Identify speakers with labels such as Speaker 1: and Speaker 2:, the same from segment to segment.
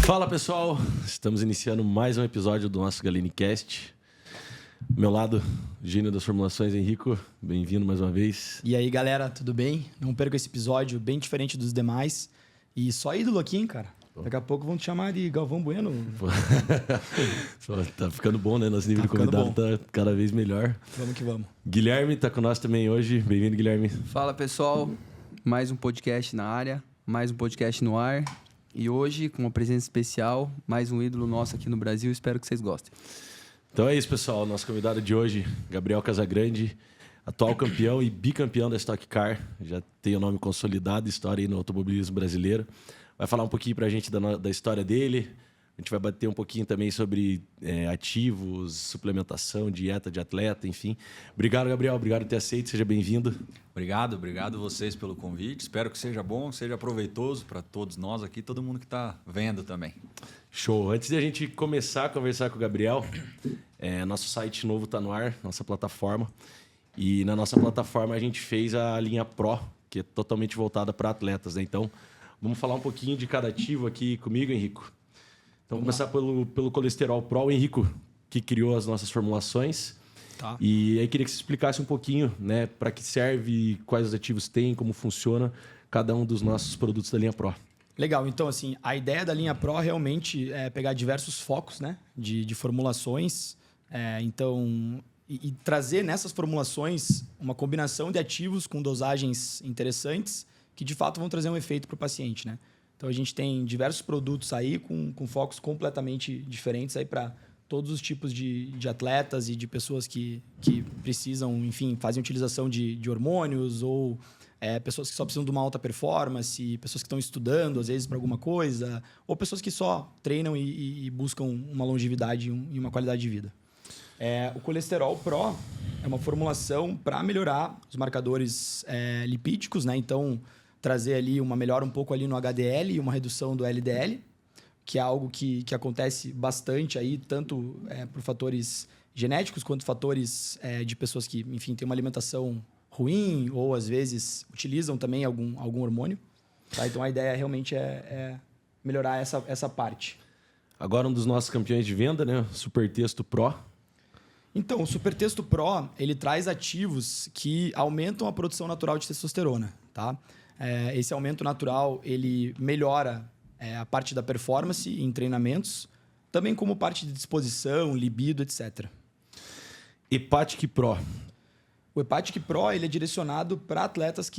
Speaker 1: Fala pessoal, estamos iniciando mais um episódio do nosso GaleniCast. Meu lado, gênio das formulações, Henrico, bem-vindo mais uma vez.
Speaker 2: E aí galera, tudo bem? Não perca esse episódio bem diferente dos demais. E só ídolo aqui, hein, cara? Daqui a pouco vão te chamar de Galvão Bueno.
Speaker 1: Tá ficando bom, né? Nosso nível de convidado tá cada vez melhor.
Speaker 2: Vamos que vamos.
Speaker 1: Guilherme tá com nós também hoje. Bem-vindo, Guilherme.
Speaker 3: Fala, pessoal. Mais um podcast na área, mais um podcast no ar. E hoje, com uma presença especial, mais um ídolo nosso aqui no Brasil. Espero que vocês gostem.
Speaker 1: Então é isso, pessoal. Nosso convidado de hoje, Gabriel Casagrande, atual campeão e bicampeão da Stock Car. Já tem o nome consolidado, história aí no automobilismo brasileiro. Vai falar um pouquinho pra gente da história dele. A gente vai bater um pouquinho também sobre ativos, suplementação, dieta de atleta, enfim. Obrigado, Gabriel. Obrigado por ter aceito. Seja bem-vindo.
Speaker 4: Obrigado vocês pelo convite. Espero que seja bom, seja proveitoso para todos nós aqui, todo mundo que está vendo também.
Speaker 1: Show. Antes de a gente começar a conversar com o Gabriel, nosso site novo está no ar, nossa plataforma. E na nossa plataforma a gente fez a linha Pro, que é totalmente voltada para atletas, né? Então, vamos falar um pouquinho de cada ativo aqui comigo, Henrico. Então, vamos começar pelo colesterol Pro. O Henrico, que criou as nossas formulações.
Speaker 2: Tá.
Speaker 1: E aí queria que você explicasse um pouquinho, né, para que serve, quais os ativos tem, como funciona cada um dos nossos produtos da linha Pro.
Speaker 2: Legal, então assim, a ideia da linha Pro realmente é pegar diversos focos, né, de formulações, e trazer nessas formulações uma combinação de ativos com dosagens interessantes que de fato vão trazer um efeito para o paciente, né? Então a gente tem diversos produtos aí com focos completamente diferentes aí para todos os tipos de atletas e de pessoas que precisam, enfim, fazem utilização de hormônios ou pessoas que só precisam de uma alta performance, pessoas que estão estudando, às vezes, para alguma coisa, ou pessoas que só treinam e buscam uma longevidade e uma qualidade de vida. O Colesterol Pro é uma formulação para melhorar os marcadores lipídicos, né? Então, trazer ali uma melhora um pouco ali no HDL e uma redução do LDL, que é algo que acontece bastante aí, tanto por fatores genéticos quanto fatores de pessoas que, enfim, têm uma alimentação ruim ou, às vezes, utilizam também algum hormônio. Tá? Então, a ideia realmente é melhorar essa parte.
Speaker 1: Agora, um dos nossos campeões de venda, né? Supertexto Pro.
Speaker 2: Então, o Supertexto Pro, ele traz ativos que aumentam a produção natural de testosterona, tá? Esse aumento natural, ele melhora a parte da performance em treinamentos, também como parte de disposição, libido, etc.
Speaker 1: Hepatic Pro.
Speaker 2: O Hepatic Pro, ele é direcionado para atletas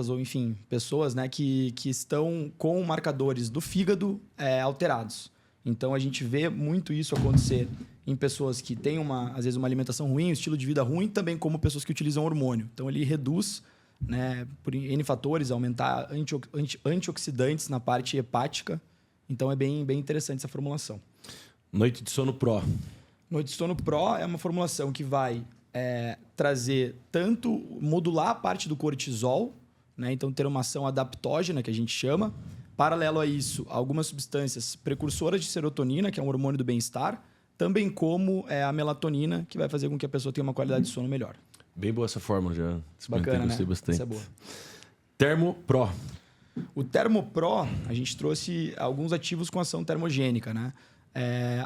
Speaker 2: ou enfim, pessoas, né, que estão com marcadores do fígado alterados. Então, a gente vê muito isso acontecer em pessoas que têm, às vezes, uma alimentação ruim, um estilo de vida ruim, também como pessoas que utilizam hormônio. Então, ele reduz, né, por N fatores, aumentar antioxidantes na parte hepática. Então, é bem interessante essa formulação.
Speaker 1: Noite de Sono Pro.
Speaker 2: Noite de Sono Pro é uma formulação que vai trazer tanto, modular a parte do cortisol, né, então ter uma ação adaptógena, que a gente chama. Paralelo a isso, algumas substâncias precursoras de serotonina, que é um hormônio do bem-estar, também como a melatonina, que vai fazer com que a pessoa tenha uma qualidade de sono melhor.
Speaker 1: Bem boa essa fórmula, já.
Speaker 2: Bacana,
Speaker 1: gostei
Speaker 2: né?
Speaker 1: bastante.
Speaker 2: Essa é boa.
Speaker 1: Termo Pro.
Speaker 2: O Termo Pro, a gente trouxe alguns ativos com ação termogênica, né?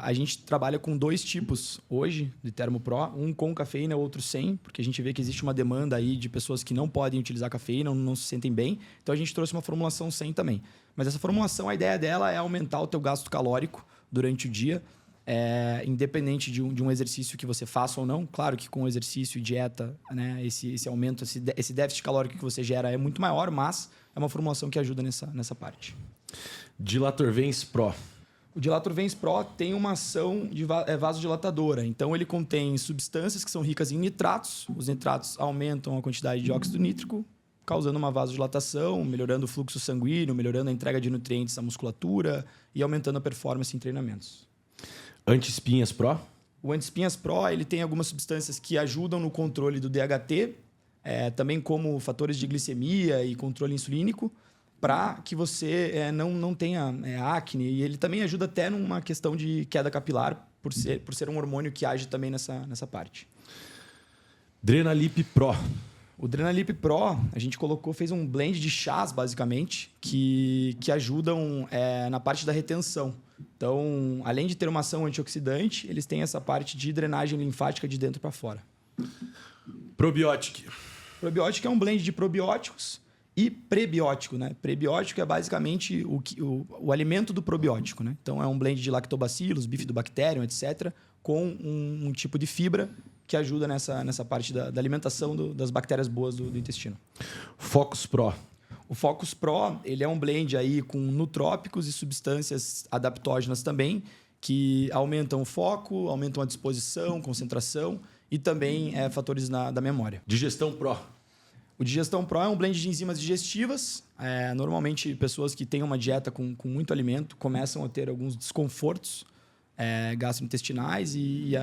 Speaker 2: A gente trabalha com 2 tipos hoje de Termo Pro, um com cafeína, outro sem, porque a gente vê que existe uma demanda aí de pessoas que não podem utilizar cafeína, não se sentem bem. Então, a gente trouxe uma formulação sem também. Mas essa formulação, a ideia dela é aumentar o teu gasto calórico durante o dia, independente de um exercício que você faça ou não. Claro que com exercício e dieta, né, esse aumento, esse déficit calórico que você gera é muito maior, mas é uma formulação que ajuda nessa parte.
Speaker 1: Dilatorvens Pro.
Speaker 2: O Dilatorvens Pro tem uma ação vasodilatadora. Então, ele contém substâncias que são ricas em nitratos. Os nitratos aumentam a quantidade de óxido nítrico, causando uma vasodilatação, melhorando o fluxo sanguíneo, melhorando a entrega de nutrientes à musculatura e aumentando a performance em treinamentos.
Speaker 1: Anti-espinhas Pro.
Speaker 2: O Anti-espinhas Pro, ele tem algumas substâncias que ajudam no controle do DHT, também como fatores de glicemia e controle insulínico, para que você não tenha acne. E ele também ajuda até numa questão de queda capilar, por ser um hormônio que age também nessa parte.
Speaker 1: Drenalip Pro.
Speaker 2: O Drenalip Pro, a gente fez um blend de chás, basicamente, que ajudam na parte da retenção. Então, além de ter uma ação antioxidante, eles têm essa parte de drenagem linfática de dentro para fora.
Speaker 1: Probiótico.
Speaker 2: Probiótico é um blend de probióticos e prebiótico, né? Prebiótico é basicamente o alimento do probiótico, né? Então, é um blend de lactobacilos, bifidobacterium, etc., com um tipo de fibra que ajuda nessa parte da alimentação das bactérias boas do intestino.
Speaker 1: Focus Pro.
Speaker 2: O Focus Pro, ele é um blend aí com nutrópicos e substâncias adaptógenas também, que aumentam o foco, aumentam a disposição, concentração e também fatores da memória.
Speaker 1: Digestão Pro.
Speaker 2: O Digestão Pro é um blend de enzimas digestivas. Normalmente, pessoas que têm uma dieta com muito alimento começam a ter alguns desconfortos gastrointestinais e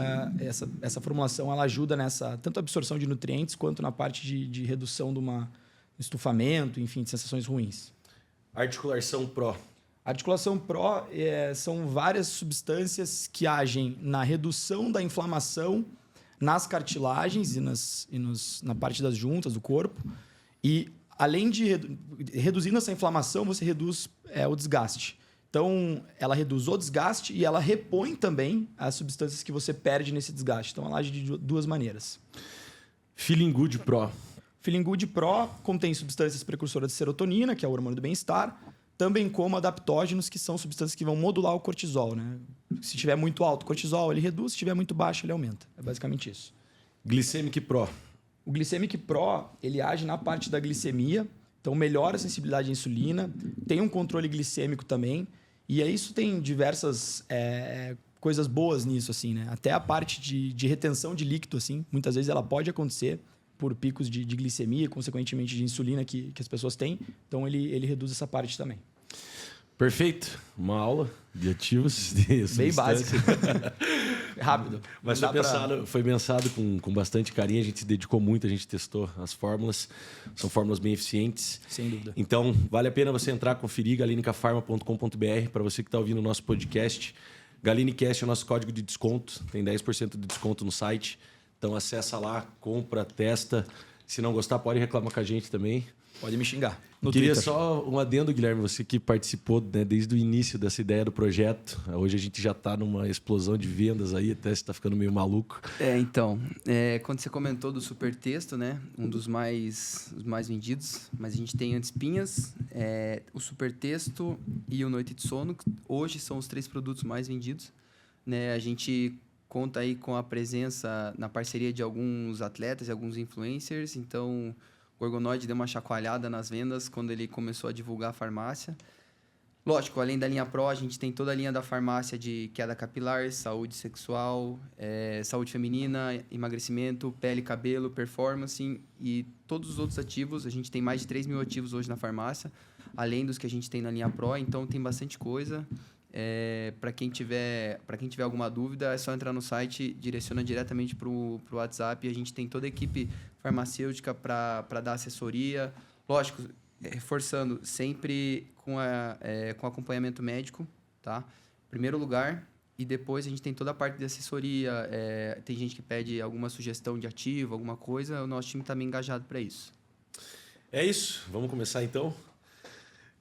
Speaker 2: essa formulação ela ajuda nessa tanto absorção de nutrientes quanto na parte de redução de estufamento, enfim, de sensações ruins.
Speaker 1: Articulação Pro.
Speaker 2: Articulação Pro são várias substâncias que agem na redução da inflamação nas cartilagens na parte das juntas do corpo. E, além de reduzindo essa inflamação, você reduz o desgaste. Então, ela reduz o desgaste e ela repõe também as substâncias que você perde nesse desgaste. Então, ela age de duas maneiras.
Speaker 1: Feeling Good Pro.
Speaker 2: Feeling Good Pro contém substâncias precursoras de serotonina, que é o hormônio do bem-estar, também como adaptógenos, que são substâncias que vão modular o cortisol, né? Se tiver muito alto o cortisol, ele reduz. Se tiver muito baixo, ele aumenta. É basicamente isso.
Speaker 1: Glycemic Pro.
Speaker 2: O Glycemic Pro, ele age na parte da glicemia. Então, melhora a sensibilidade à insulina. Tem um controle glicêmico também. E isso tem diversas coisas boas nisso, assim, né? Até a parte de retenção de líquido, assim. Muitas vezes ela pode acontecer por picos de glicemia, consequentemente de insulina que as pessoas têm. Então, ele reduz essa parte também.
Speaker 1: Perfeito. Uma aula de ativos. De
Speaker 2: bem básico. Rápido.
Speaker 1: Mas foi pensado com bastante carinho. A gente se dedicou muito, a gente testou as fórmulas. São fórmulas bem eficientes.
Speaker 2: Sem dúvida.
Speaker 1: Então, vale a pena você entrar, conferir galinicafarma.com.br. Para você que está ouvindo o nosso podcast. GaliniCast é o nosso código de desconto. Tem 10% de desconto no site. Então, acessa lá, compra, testa. Se não gostar, pode reclamar com a gente também.
Speaker 2: Pode me xingar.
Speaker 1: Queria
Speaker 2: Twitter.
Speaker 1: só um adendo, Guilherme, você que participou, né, desde o início dessa ideia do projeto. Hoje a gente já está numa explosão de vendas aí, até você está ficando meio maluco.
Speaker 3: Então, quando você comentou do Supertexto, né, um dos mais vendidos, mas a gente tem antes Pinhas, o Supertexto e o Noite de Sono, que hoje são os 3 produtos mais vendidos. Né? A gente conta aí com a presença na parceria de alguns atletas e alguns influencers, então o Gorgonoide deu uma chacoalhada nas vendas quando ele começou a divulgar a farmácia. Lógico, além da linha Pro, a gente tem toda a linha da farmácia de queda capilar, saúde sexual, saúde feminina, emagrecimento, pele, cabelo, performance e todos os outros ativos. A gente tem mais de 3 mil ativos hoje na farmácia, além dos que a gente tem na linha Pro, então tem bastante coisa. Para quem tiver alguma dúvida, é só entrar no site, direciona diretamente para o WhatsApp. A gente tem toda a equipe farmacêutica para dar assessoria. Lógico, reforçando, sempre com acompanhamento médico, tá? Em primeiro lugar. E depois a gente tem toda a parte de assessoria. Tem gente que pede alguma sugestão de ativo, alguma coisa. O nosso time está bem engajado para isso.
Speaker 1: É isso. Vamos começar então?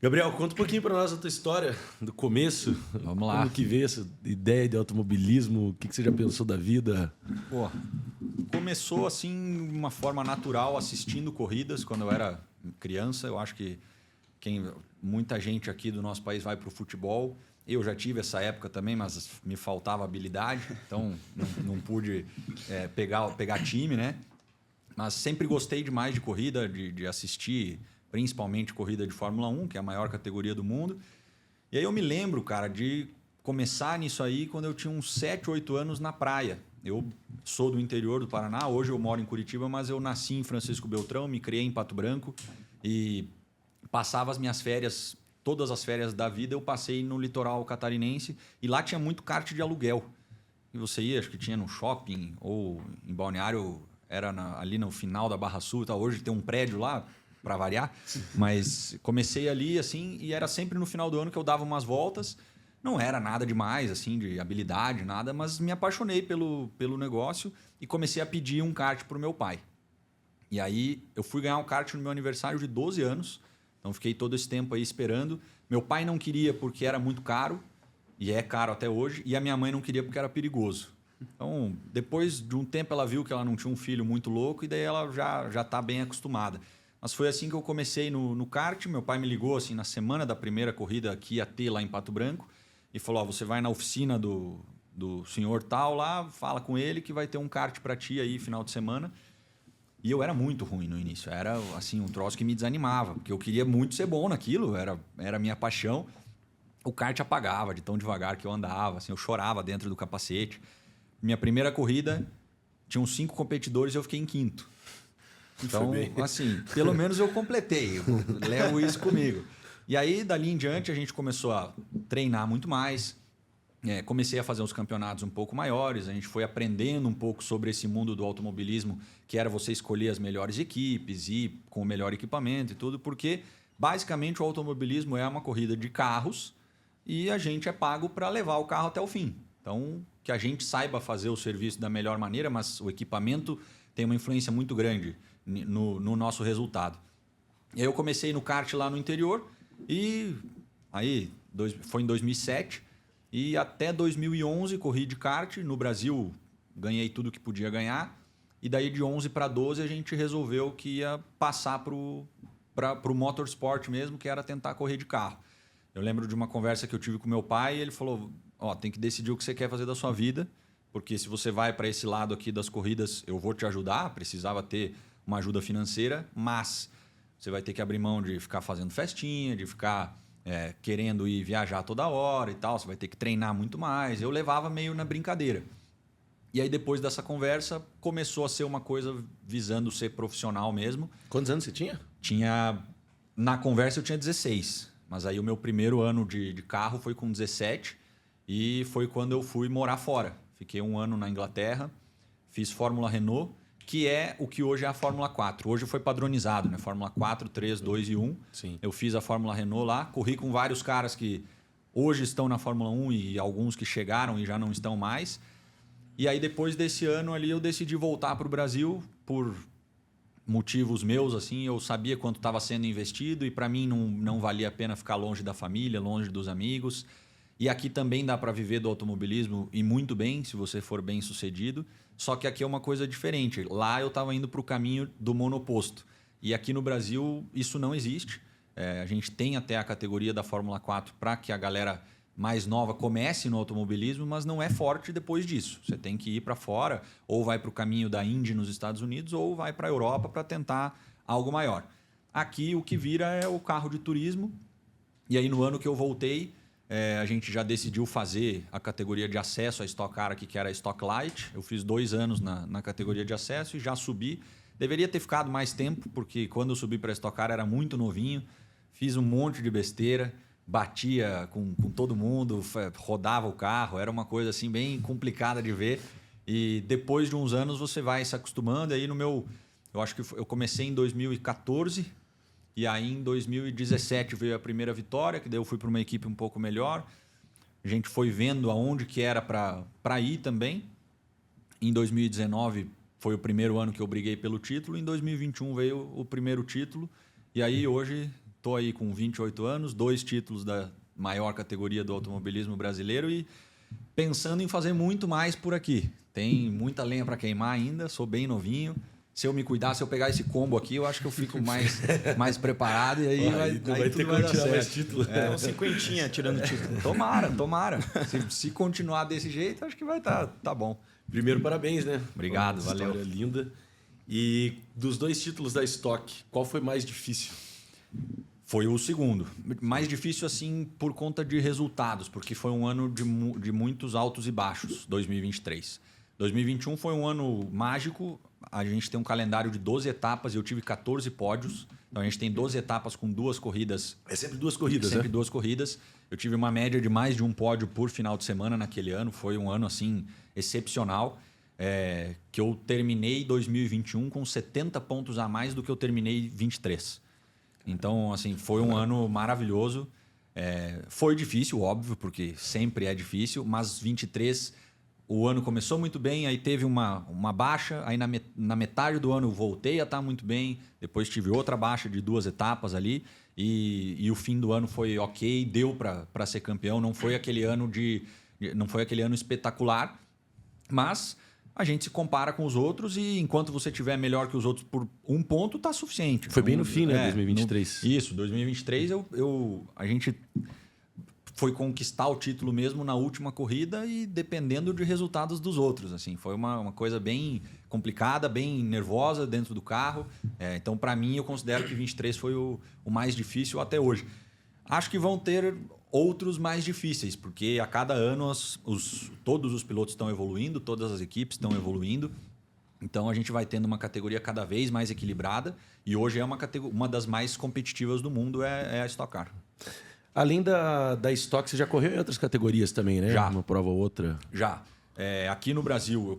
Speaker 1: Gabriel, conta um pouquinho para nós a tua história, do começo.
Speaker 4: Vamos lá.
Speaker 1: Como que veio essa ideia de automobilismo? O que você já pensou da vida?
Speaker 4: Pô, começou assim, de uma forma natural, assistindo corridas quando eu era criança. Eu acho que muita gente aqui do nosso país vai para o futebol. Eu já tive essa época também, mas me faltava habilidade, então não pude pegar time, né? Mas sempre gostei demais de corrida, de assistir, principalmente corrida de Fórmula 1, que é a maior categoria do mundo. E aí eu me lembro, cara, de começar nisso aí quando eu tinha uns 7, 8 anos na praia. Eu sou do interior do Paraná, hoje eu moro em Curitiba, mas eu nasci em Francisco Beltrão, me criei em Pato Branco e passava as minhas férias, todas as férias da vida eu passei no litoral catarinense e lá tinha muito kart de aluguel. E você ia, acho que tinha no shopping ou em Balneário, era ali no final da Barra Sul, tá? Hoje tem um prédio lá, para variar, mas comecei ali assim e era sempre no final do ano que eu dava umas voltas. Não era nada demais assim de habilidade, nada, mas me apaixonei pelo negócio e comecei a pedir um kart para o meu pai. E aí eu fui ganhar um kart no meu aniversário de 12 anos. Então fiquei todo esse tempo aí esperando. Meu pai não queria porque era muito caro, e é caro até hoje, e a minha mãe não queria porque era perigoso. Então, depois de um tempo ela viu que ela não tinha um filho muito louco e daí ela já tá bem acostumada. Mas foi assim que eu comecei no kart. Meu pai me ligou assim na semana da primeira corrida que ia ter lá em Pato Branco e falou: ó, você vai na oficina do senhor tal lá, fala com ele que vai ter um kart para ti aí final de semana. E eu era muito ruim no início. Era assim um troço que me desanimava, porque eu queria muito ser bom naquilo, era a minha paixão. O kart apagava de tão devagar que eu andava, assim, eu chorava dentro do capacete. Minha primeira corrida, tinham 5 competidores e eu fiquei em 5º. Então, assim, pelo menos eu completei. Eu levo isso comigo. E aí, dali em diante, a gente começou a treinar muito mais. Comecei a fazer uns campeonatos um pouco maiores. A gente foi aprendendo um pouco sobre esse mundo do automobilismo, que era você escolher as melhores equipes e com o melhor equipamento e tudo, porque basicamente o automobilismo é uma corrida de carros e a gente é pago para levar o carro até o fim. Então, que a gente saiba fazer o serviço da melhor maneira, mas o equipamento tem uma influência muito grande no nosso resultado. E aí eu comecei no kart lá no interior e aí foi em 2007 e até 2011 corri de kart. No Brasil ganhei tudo que podia ganhar e daí de 11 para 12 a gente resolveu que ia passar para o motorsport mesmo, que era tentar correr de carro. Eu lembro de uma conversa que eu tive com meu pai e ele falou: ó, tem que decidir o que você quer fazer da sua vida, porque se você vai para esse lado aqui das corridas, eu vou te ajudar, precisava ter uma ajuda financeira, mas você vai ter que abrir mão de ficar fazendo festinha, de ficar querendo ir viajar toda hora e tal, você vai ter que treinar muito mais. Eu levava meio na brincadeira. E aí depois dessa conversa, começou a ser uma coisa visando ser profissional mesmo.
Speaker 1: Quantos anos você tinha?
Speaker 4: Na conversa eu tinha 16, mas aí o meu primeiro ano de carro foi com 17 e foi quando eu fui morar fora. Fiquei 1 ano na Inglaterra, fiz Fórmula Renault, que é o que hoje é a Fórmula 4. Hoje foi padronizado, né? Fórmula 4, 3, 2 e 1.
Speaker 1: Sim.
Speaker 4: Eu fiz a Fórmula Renault lá, corri com vários caras que hoje estão na Fórmula 1 e alguns que chegaram e já não estão mais. E aí depois desse ano ali eu decidi voltar para o Brasil por motivos meus, assim. Eu sabia quanto estava sendo investido e para mim não valia a pena ficar longe da família, longe dos amigos. E aqui também dá para viver do automobilismo e muito bem, se você for bem sucedido. Só que aqui é uma coisa diferente. Lá eu estava indo para o caminho do monoposto. E aqui no Brasil isso não existe. A gente tem até a categoria da Fórmula 4 para que a galera mais nova comece no automobilismo, mas não é forte depois disso. Você tem que ir para fora, ou vai para o caminho da Indy nos Estados Unidos, ou vai para a Europa para tentar algo maior. Aqui o que vira é o carro de turismo. E aí no ano que eu voltei, a gente já decidiu fazer a categoria de acesso à Stock Car aqui, que era a Stock Light. Eu fiz 2 anos na categoria de acesso e já subi. Deveria ter ficado mais tempo, porque quando eu subi para a Stock Car era muito novinho. Fiz um monte de besteira, batia com todo mundo, rodava o carro. Era uma coisa assim bem complicada de ver. E depois de uns anos você vai se acostumando. E aí eu acho que eu comecei em 2014. E aí, em 2017, veio a primeira vitória, que daí eu fui para uma equipe um pouco melhor. A gente foi vendo aonde que era para ir também. Em 2019, foi o primeiro ano que eu briguei pelo título. Em 2021, veio o primeiro título. E aí, hoje, estou aí com 28 anos, 2 títulos da maior categoria do automobilismo brasileiro e pensando em fazer muito mais por aqui. Tem muita lenha para queimar ainda, sou bem novinho. Se eu me cuidar, se eu pegar esse combo aqui, eu acho que eu fico mais preparado e aí
Speaker 1: vai ter que tirar mais título.
Speaker 2: Um 50 tirando título.
Speaker 4: Tomara. Se continuar desse jeito, acho que vai tá bom.
Speaker 1: Primeiro, parabéns, né?
Speaker 4: Obrigado,
Speaker 1: uma
Speaker 4: valeu.
Speaker 1: História linda. E dos 2 títulos da Stock, qual foi mais difícil?
Speaker 4: Foi o segundo. Mais difícil, assim, por conta de resultados, porque foi um ano de muitos altos e baixos, 2023. 2021 foi um ano mágico. A gente tem um calendário de 12 etapas e eu tive 14 pódios. Então a gente tem 12 etapas com 2 corridas.
Speaker 1: É sempre 2 corridas,
Speaker 4: sempre
Speaker 1: né?
Speaker 4: 2 corridas. Eu tive uma média de mais de um pódio por final de semana naquele ano. Foi um ano assim excepcional. Que eu terminei 2021 com 70 pontos a mais do que eu terminei 23. Então, assim, foi um ano maravilhoso. Foi difícil, óbvio, porque sempre é difícil, mas 23 o ano começou muito bem, aí teve uma baixa, aí na metade do ano voltei a estar muito bem, depois tive outra baixa de 2 etapas ali, e o fim do ano foi ok, deu para ser campeão, não foi aquele ano espetacular, mas a gente se compara com os outros e enquanto você tiver melhor que os outros por 1 ponto, tá suficiente.
Speaker 1: Foi bem no fim, né? 2023.
Speaker 4: Isso, 2023 a gente foi conquistar o título mesmo na última corrida e dependendo de resultados dos outros. Assim, foi uma coisa bem complicada, bem nervosa dentro do carro. Então, para mim, eu considero que 23 foi o mais difícil até hoje. Acho que vão ter outros mais difíceis, porque a cada ano todos os pilotos estão evoluindo, todas as equipes estão evoluindo. Então, a gente vai tendo uma categoria cada vez mais equilibrada e hoje é uma das mais competitivas do mundo, é a Stock Car.
Speaker 1: Além da Stock, você já correu em outras categorias também, né?
Speaker 4: Já.
Speaker 1: Uma prova ou outra.
Speaker 4: Já. Aqui no Brasil,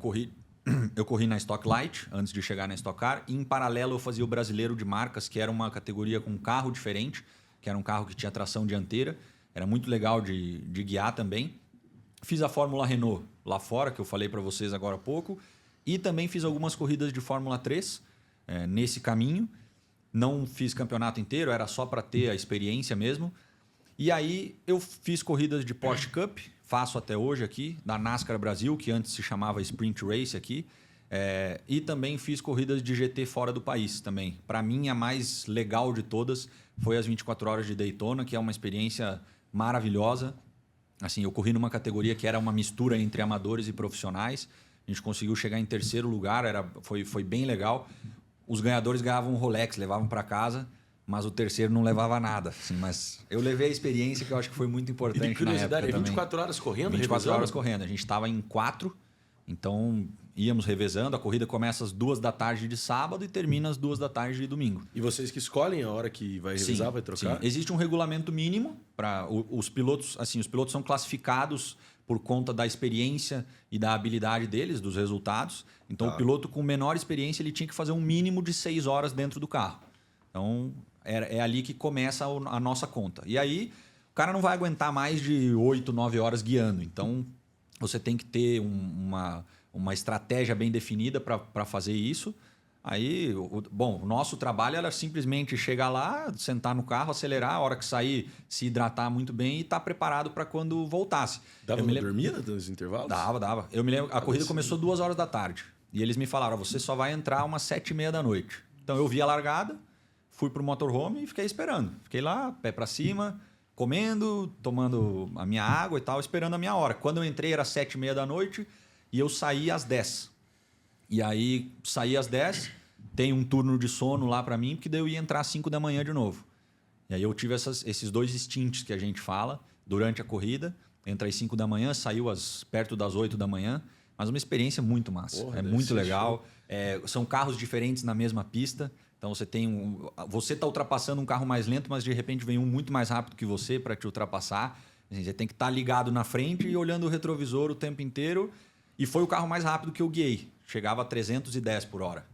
Speaker 4: eu corri na Stock Light, antes de chegar na Stock Car. E, em paralelo, eu fazia o Brasileiro de Marcas, que era uma categoria com um carro diferente, que era um carro que tinha tração dianteira. Era muito legal de guiar também. Fiz a Fórmula Renault lá fora, que eu falei para vocês agora há pouco. E também fiz algumas corridas de Fórmula 3 nesse caminho. Não fiz campeonato inteiro, era só para ter a experiência mesmo. E aí eu fiz corridas de Porsche Cup, faço até hoje aqui, da NASCAR Brasil, que antes se chamava Sprint Race aqui. E também fiz corridas de GT fora do país também. Para mim, a mais legal de todas foi as 24 horas de Daytona, que é uma experiência maravilhosa. Assim, eu corri numa categoria que era uma mistura entre amadores e profissionais. A gente conseguiu chegar em 3º lugar, foi bem legal. Os ganhadores ganhavam um Rolex, levavam para casa. Mas o 3º não levava nada. Assim, mas eu levei a experiência que eu acho que foi muito importante na época.
Speaker 1: Curiosidade, 24 horas correndo?
Speaker 4: 24 horas correndo. A gente estava em 4, então íamos revezando. A corrida começa às 2 da tarde de sábado e termina às 2 da tarde de domingo.
Speaker 1: E vocês que escolhem a hora que vai revezar, vai trocar?
Speaker 4: Sim. Existe um regulamento mínimo para os pilotos. Assim, os pilotos são classificados por conta da experiência e da habilidade deles, dos resultados. Então, o piloto com menor experiência ele tinha que fazer um mínimo de 6 horas dentro do carro. Então, é ali que começa a nossa conta. E aí, o cara não vai aguentar mais de 8, 9 horas guiando. Então, você tem que ter uma estratégia bem definida para fazer isso. Aí, o nosso trabalho era simplesmente chegar lá, sentar no carro, acelerar, a hora que sair, se hidratar muito bem e estar preparado para quando voltasse.
Speaker 1: Dava uma dormida nos intervalos?
Speaker 4: Dava. Eu me lembro, a corrida começou 2 horas da tarde. E eles me falaram, você só vai entrar umas 7h30 da noite. Então, eu vi a largada, fui pro motorhome e fiquei esperando. Fiquei lá, pé para cima, comendo, tomando a minha água e tal, esperando a minha hora. Quando eu entrei era 7h30 da noite e eu saí às 10. E aí, saí às 10, tem um turno de sono lá para mim, porque daí eu ia entrar às 5 da manhã de novo. E aí eu tive esses 2 stints que a gente fala durante a corrida. Entrei às 5 da manhã, saiu perto das 8 da manhã. Mas uma experiência muito massa.
Speaker 1: Porra,
Speaker 4: muito legal. São carros diferentes na mesma pista. Então você está ultrapassando um carro mais lento, mas de repente vem um muito mais rápido que você para te ultrapassar. Você tem que estar ligado na frente e olhando o retrovisor o tempo inteiro. E foi o carro mais rápido que eu guiei. Chegava a 310 por hora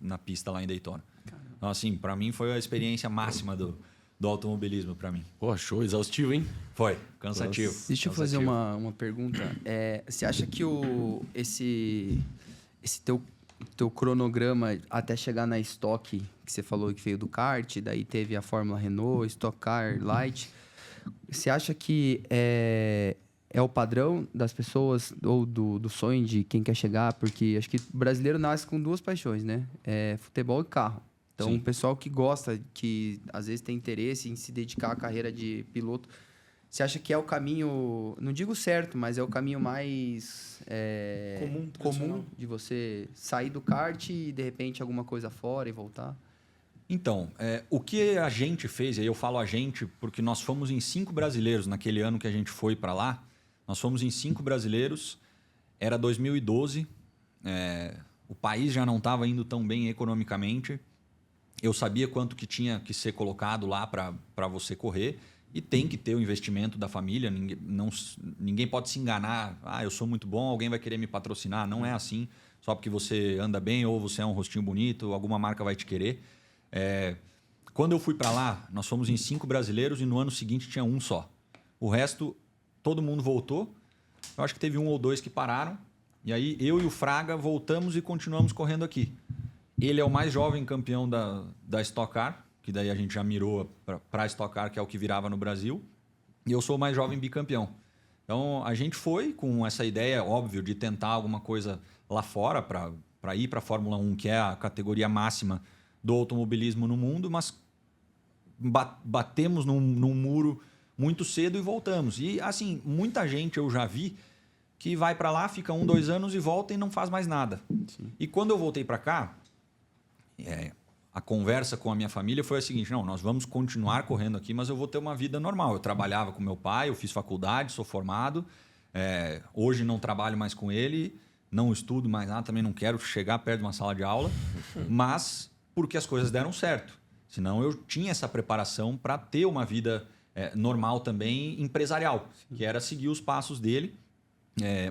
Speaker 4: na pista lá em Daytona. Caramba. Então, assim, para mim foi a experiência máxima do automobilismo para mim.
Speaker 1: Pô, show, exaustivo, hein?
Speaker 4: Foi, cansativo.
Speaker 3: Deixa eu fazer uma pergunta. Você acha que esse teu cronograma até chegar na Stock, que você falou que veio do kart, daí teve a Fórmula Renault, Stock Car, Light, você acha que é o padrão das pessoas ou do sonho de quem quer chegar? Porque acho que o brasileiro nasce com 2 paixões, né? Futebol e carro. Então, o pessoal que gosta, que às vezes tem interesse em se dedicar à carreira de piloto, você acha que é o caminho, não digo certo, mas é o caminho mais comum de você sair do kart e, de repente, alguma coisa fora e voltar?
Speaker 4: Então, o que a gente fez, e aí eu falo a gente porque nós fomos em 5 brasileiros naquele ano que a gente foi para lá. Nós fomos em 5 brasileiros, era 2012, o país já não estava indo tão bem economicamente. Eu sabia quanto que tinha que ser colocado lá para você correr e tem que ter o investimento da família. Ninguém pode se enganar. Eu sou muito bom, alguém vai querer me patrocinar. Não é assim, só porque você anda bem ou você é um rostinho bonito, alguma marca vai te querer. Quando eu fui para lá, nós fomos em 5 brasileiros e no ano seguinte tinha um só. O resto, todo mundo voltou. Eu acho que teve 1 ou 2 que pararam E aí eu e o Fraga voltamos e continuamos correndo aqui. Ele é o mais jovem campeão da Stock Car, que daí a gente já mirou para a Stock Car, que é o que virava no Brasil. E eu sou o mais jovem bicampeão. Então a gente foi com essa ideia, óbvio, de tentar alguma coisa lá fora para ir para a Fórmula 1, que é a categoria máxima do automobilismo no mundo, mas batemos num muro muito cedo e voltamos. E assim, muita gente eu já vi que vai para lá, fica 1, 2 anos e volta e não faz mais nada.
Speaker 3: Sim.
Speaker 4: E quando eu voltei para cá, a conversa com a minha família foi a seguinte: não, nós vamos continuar correndo aqui, mas eu vou ter uma vida normal. Eu trabalhava com meu pai, eu fiz faculdade, sou formado. Hoje não trabalho mais com ele, não estudo mais nada, também não quero chegar perto de uma sala de aula, mas porque as coisas deram certo. Senão eu tinha essa preparação para ter uma vida normal também, empresarial, que era seguir os passos dele.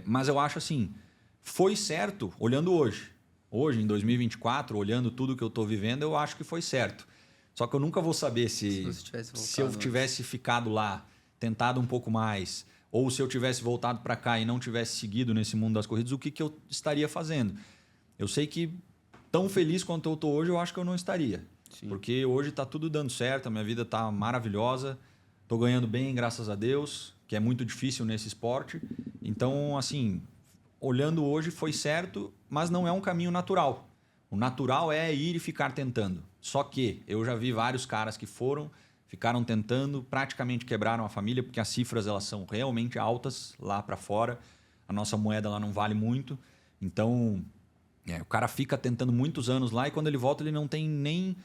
Speaker 4: Mas eu acho assim, foi certo olhando hoje. Hoje, em 2024, olhando tudo que eu estou vivendo, eu acho que foi certo. Só que eu nunca vou saber se eu tivesse ficado lá, tentado um pouco mais, ou se eu tivesse voltado para cá e não tivesse seguido nesse mundo das corridas, o que eu estaria fazendo. Eu sei que tão feliz quanto eu estou hoje, eu acho que eu não estaria. Sim. Porque hoje está tudo dando certo, a minha vida está maravilhosa, estou ganhando bem, graças a Deus, que é muito difícil nesse esporte. Então, assim, olhando hoje foi certo, mas não é um caminho natural. O natural é ir e ficar tentando. Só que eu já vi vários caras que ficaram tentando, praticamente quebraram a família, porque as cifras elas são realmente altas lá para fora. A nossa moeda lá não vale muito. Então, o cara fica tentando muitos anos lá e quando ele volta ele não tem nem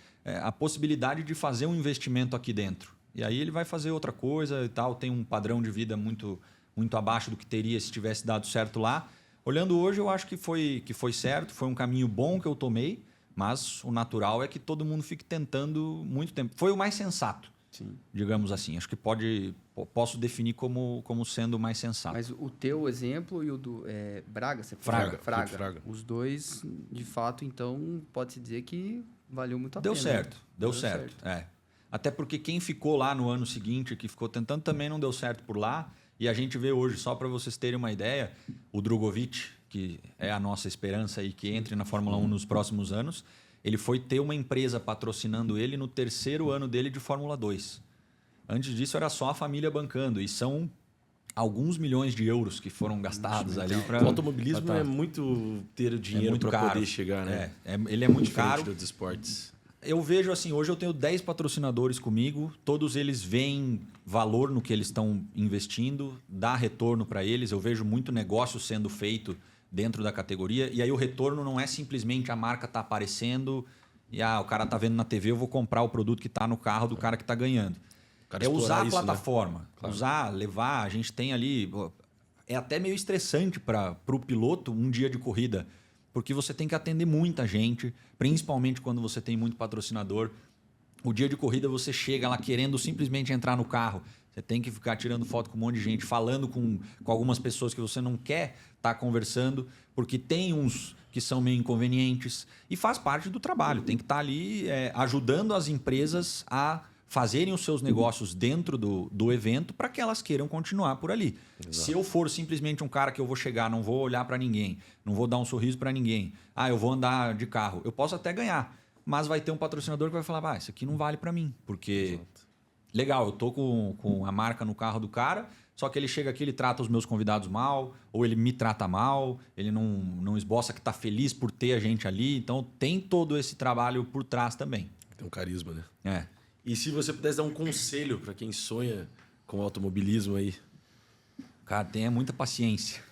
Speaker 4: a possibilidade de fazer um investimento aqui dentro. E aí ele vai fazer outra coisa e tal, tem um padrão de vida muito, muito abaixo do que teria se tivesse dado certo lá. Olhando hoje, eu acho que foi certo, foi um caminho bom que eu tomei, mas o natural é que todo mundo fique tentando muito tempo. Foi o mais sensato, sim, digamos assim. Acho que posso definir como sendo o mais sensato.
Speaker 3: Mas o teu exemplo e o do Braga, você
Speaker 4: Fraga.
Speaker 3: Os dois, de fato, então, pode-se dizer que valeu muito a pena.
Speaker 4: Deu certo. Até porque quem ficou lá no ano seguinte, que ficou tentando, também não deu certo por lá. E a gente vê hoje, só para vocês terem uma ideia, o Drogovic, que é a nossa esperança aí que entre na Fórmula 1 nos próximos anos, ele foi ter uma empresa patrocinando ele no 3º ano dele de Fórmula 2. Antes disso era só a família bancando e são alguns milhões de euros que foram gastados ali para...
Speaker 1: O automobilismo é muito ter dinheiro para poder chegar, né?
Speaker 4: Ele é muito caro.
Speaker 1: Dos esportes.
Speaker 4: Eu vejo assim, hoje eu tenho 10 patrocinadores comigo, todos eles veem valor no que eles estão investindo, dá retorno para eles, eu vejo muito negócio sendo feito dentro da categoria, e aí o retorno não é simplesmente a marca tá aparecendo e o cara tá vendo na TV, eu vou comprar o produto que está no carro do cara que está ganhando. É usar a plataforma, né? Claro. Usar, levar, a gente tem ali... É até meio estressante para o piloto um dia de corrida, porque você tem que atender muita gente, principalmente quando você tem muito patrocinador. O dia de corrida você chega lá querendo simplesmente entrar no carro. Você tem que ficar tirando foto com um monte de gente, falando com algumas pessoas que você não quer estar conversando, porque tem uns que são meio inconvenientes. E faz parte do trabalho. Tem que estar ali ajudando as empresas a fazerem os seus negócios dentro do evento para que elas queiram continuar por ali. Exato. Se eu for simplesmente um cara que eu vou chegar, não vou olhar para ninguém, não vou dar um sorriso para ninguém, eu vou andar de carro, eu posso até ganhar, mas vai ter um patrocinador que vai falar, isso aqui não vale para mim, porque... Exato. Legal, eu tô com a marca no carro do cara, só que ele chega aqui, ele trata os meus convidados mal, ou ele me trata mal, ele não esboça que tá feliz por ter a gente ali, então tem todo esse trabalho por trás também.
Speaker 1: Tem um carisma, né? E se você pudesse dar um conselho para quem sonha com automobilismo aí?
Speaker 4: Cara, tenha muita paciência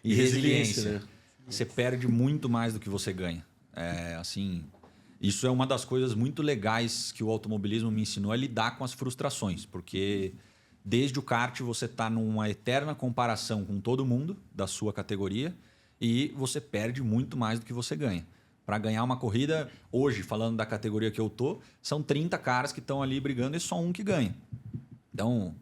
Speaker 4: e resiliência. Né? Você perde muito mais do que você ganha. Isso é uma das coisas muito legais que o automobilismo me ensinou, é lidar com as frustrações. Porque desde o kart você está numa eterna comparação com todo mundo da sua categoria e você perde muito mais do que você ganha. Para ganhar uma corrida, hoje, falando da categoria que eu tô, são 30 caras que estão ali brigando e só um que ganha. Então,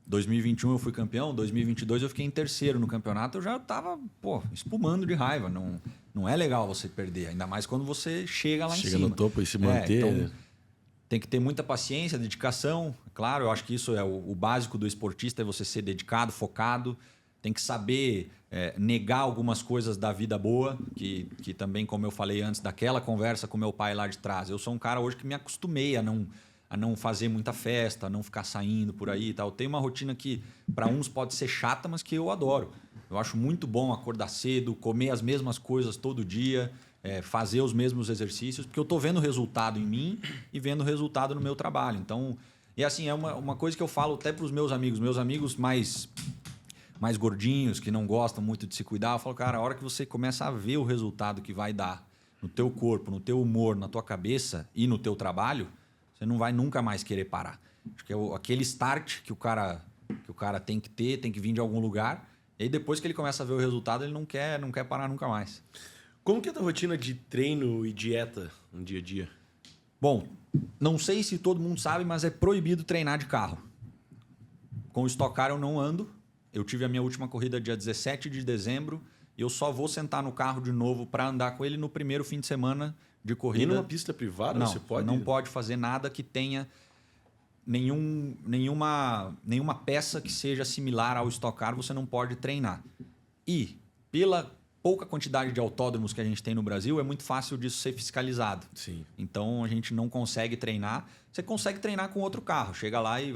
Speaker 4: 2021 eu fui campeão, 2022 eu fiquei em 3º no campeonato, eu já estava espumando de raiva. Não é legal você perder, ainda mais quando você chega lá em cima. Chega no
Speaker 1: topo e se manter.
Speaker 4: Então, tem que ter muita paciência, dedicação. Claro, eu acho que isso é o básico do esportista, é você ser dedicado, focado. tem que saber negar algumas coisas da vida boa, que também, como eu falei antes, daquela conversa com meu pai lá de trás. Eu sou um cara hoje que me acostumei a não fazer muita festa, a não ficar saindo por aí e tal. Eu tenho uma rotina que para uns pode ser chata, mas que eu adoro. Eu acho muito bom acordar cedo, comer as mesmas coisas todo dia, fazer os mesmos exercícios, porque eu estou vendo resultado em mim e vendo resultado no meu trabalho. Então, e assim, é uma coisa que eu falo até para os meus amigos mais gordinhos, que não gostam muito de se cuidar. Eu falo, cara, a hora que você começa a ver o resultado que vai dar no teu corpo, no teu humor, na tua cabeça e no teu trabalho, você não vai nunca mais querer parar. Acho que é aquele start que o cara tem que ter, tem que vir de algum lugar. E aí depois que ele começa a ver o resultado, ele não quer parar nunca mais.
Speaker 1: Como que é a tua rotina de treino e dieta no dia a dia?
Speaker 4: Bom, não sei se todo mundo sabe, mas é proibido treinar de carro. Com o Stock Car eu não ando. Eu tive a minha última corrida dia 17 de dezembro e eu só vou sentar no carro de novo para andar com ele no primeiro fim de semana de corrida.
Speaker 1: E numa pista privada
Speaker 4: não,
Speaker 1: você pode?
Speaker 4: Não pode fazer nada que tenha nenhuma peça que seja similar ao Stock Car, você não pode treinar. E pela pouca quantidade de autódromos que a gente tem no Brasil, é muito fácil disso ser fiscalizado.
Speaker 1: Sim.
Speaker 4: Então a gente não consegue treinar. Você consegue treinar com outro carro. Chega lá e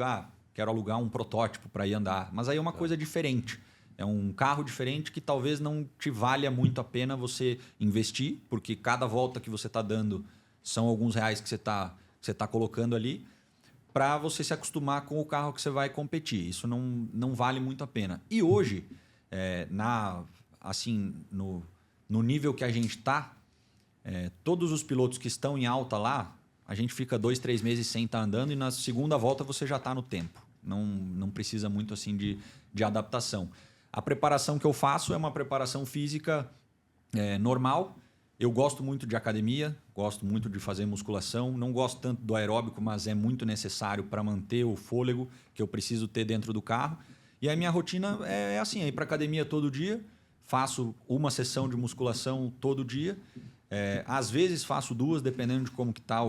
Speaker 4: quero alugar um protótipo para ir andar. Mas aí é uma coisa diferente. É um carro diferente que talvez não te valha muito a pena você investir, porque cada volta que você está dando são alguns reais que você tá colocando ali, para você se acostumar com o carro que você vai competir. Isso não vale muito a pena. E hoje, no nível que a gente está, todos os pilotos que estão em alta lá, a gente fica 2, 3 meses sem estar andando e na segunda volta você já está no tempo. Não precisa muito assim de adaptação. A preparação que eu faço é uma preparação física normal. Eu gosto muito de academia, gosto muito de fazer musculação. Não gosto tanto do aeróbico, mas é muito necessário para manter o fôlego que eu preciso ter dentro do carro. E a minha rotina é assim, ir para academia todo dia. Faço uma sessão de musculação todo dia. Às vezes faço 2, dependendo de como que está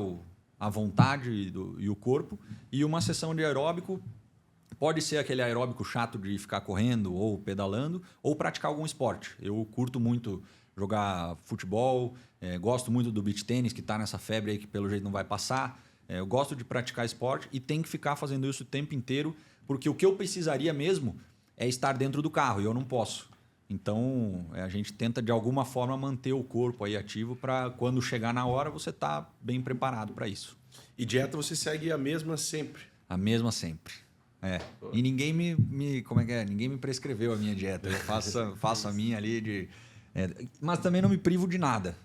Speaker 4: a vontade e o corpo. E uma sessão de aeróbico pode ser aquele aeróbico chato de ficar correndo ou pedalando, ou praticar algum esporte. Eu curto muito jogar futebol, gosto muito do beach tênis, que está nessa febre aí que pelo jeito não vai passar. Eu gosto de praticar esporte e tem que ficar fazendo isso o tempo inteiro, porque o que eu precisaria mesmo é estar dentro do carro e eu não posso. Então, a gente tenta de alguma forma manter o corpo aí ativo para quando chegar na hora você tá bem preparado para isso.
Speaker 1: E dieta você segue a mesma sempre?
Speaker 4: A mesma sempre. E ninguém ninguém me prescreveu a minha dieta. Eu faço a minha ali mas também não me privo de nada.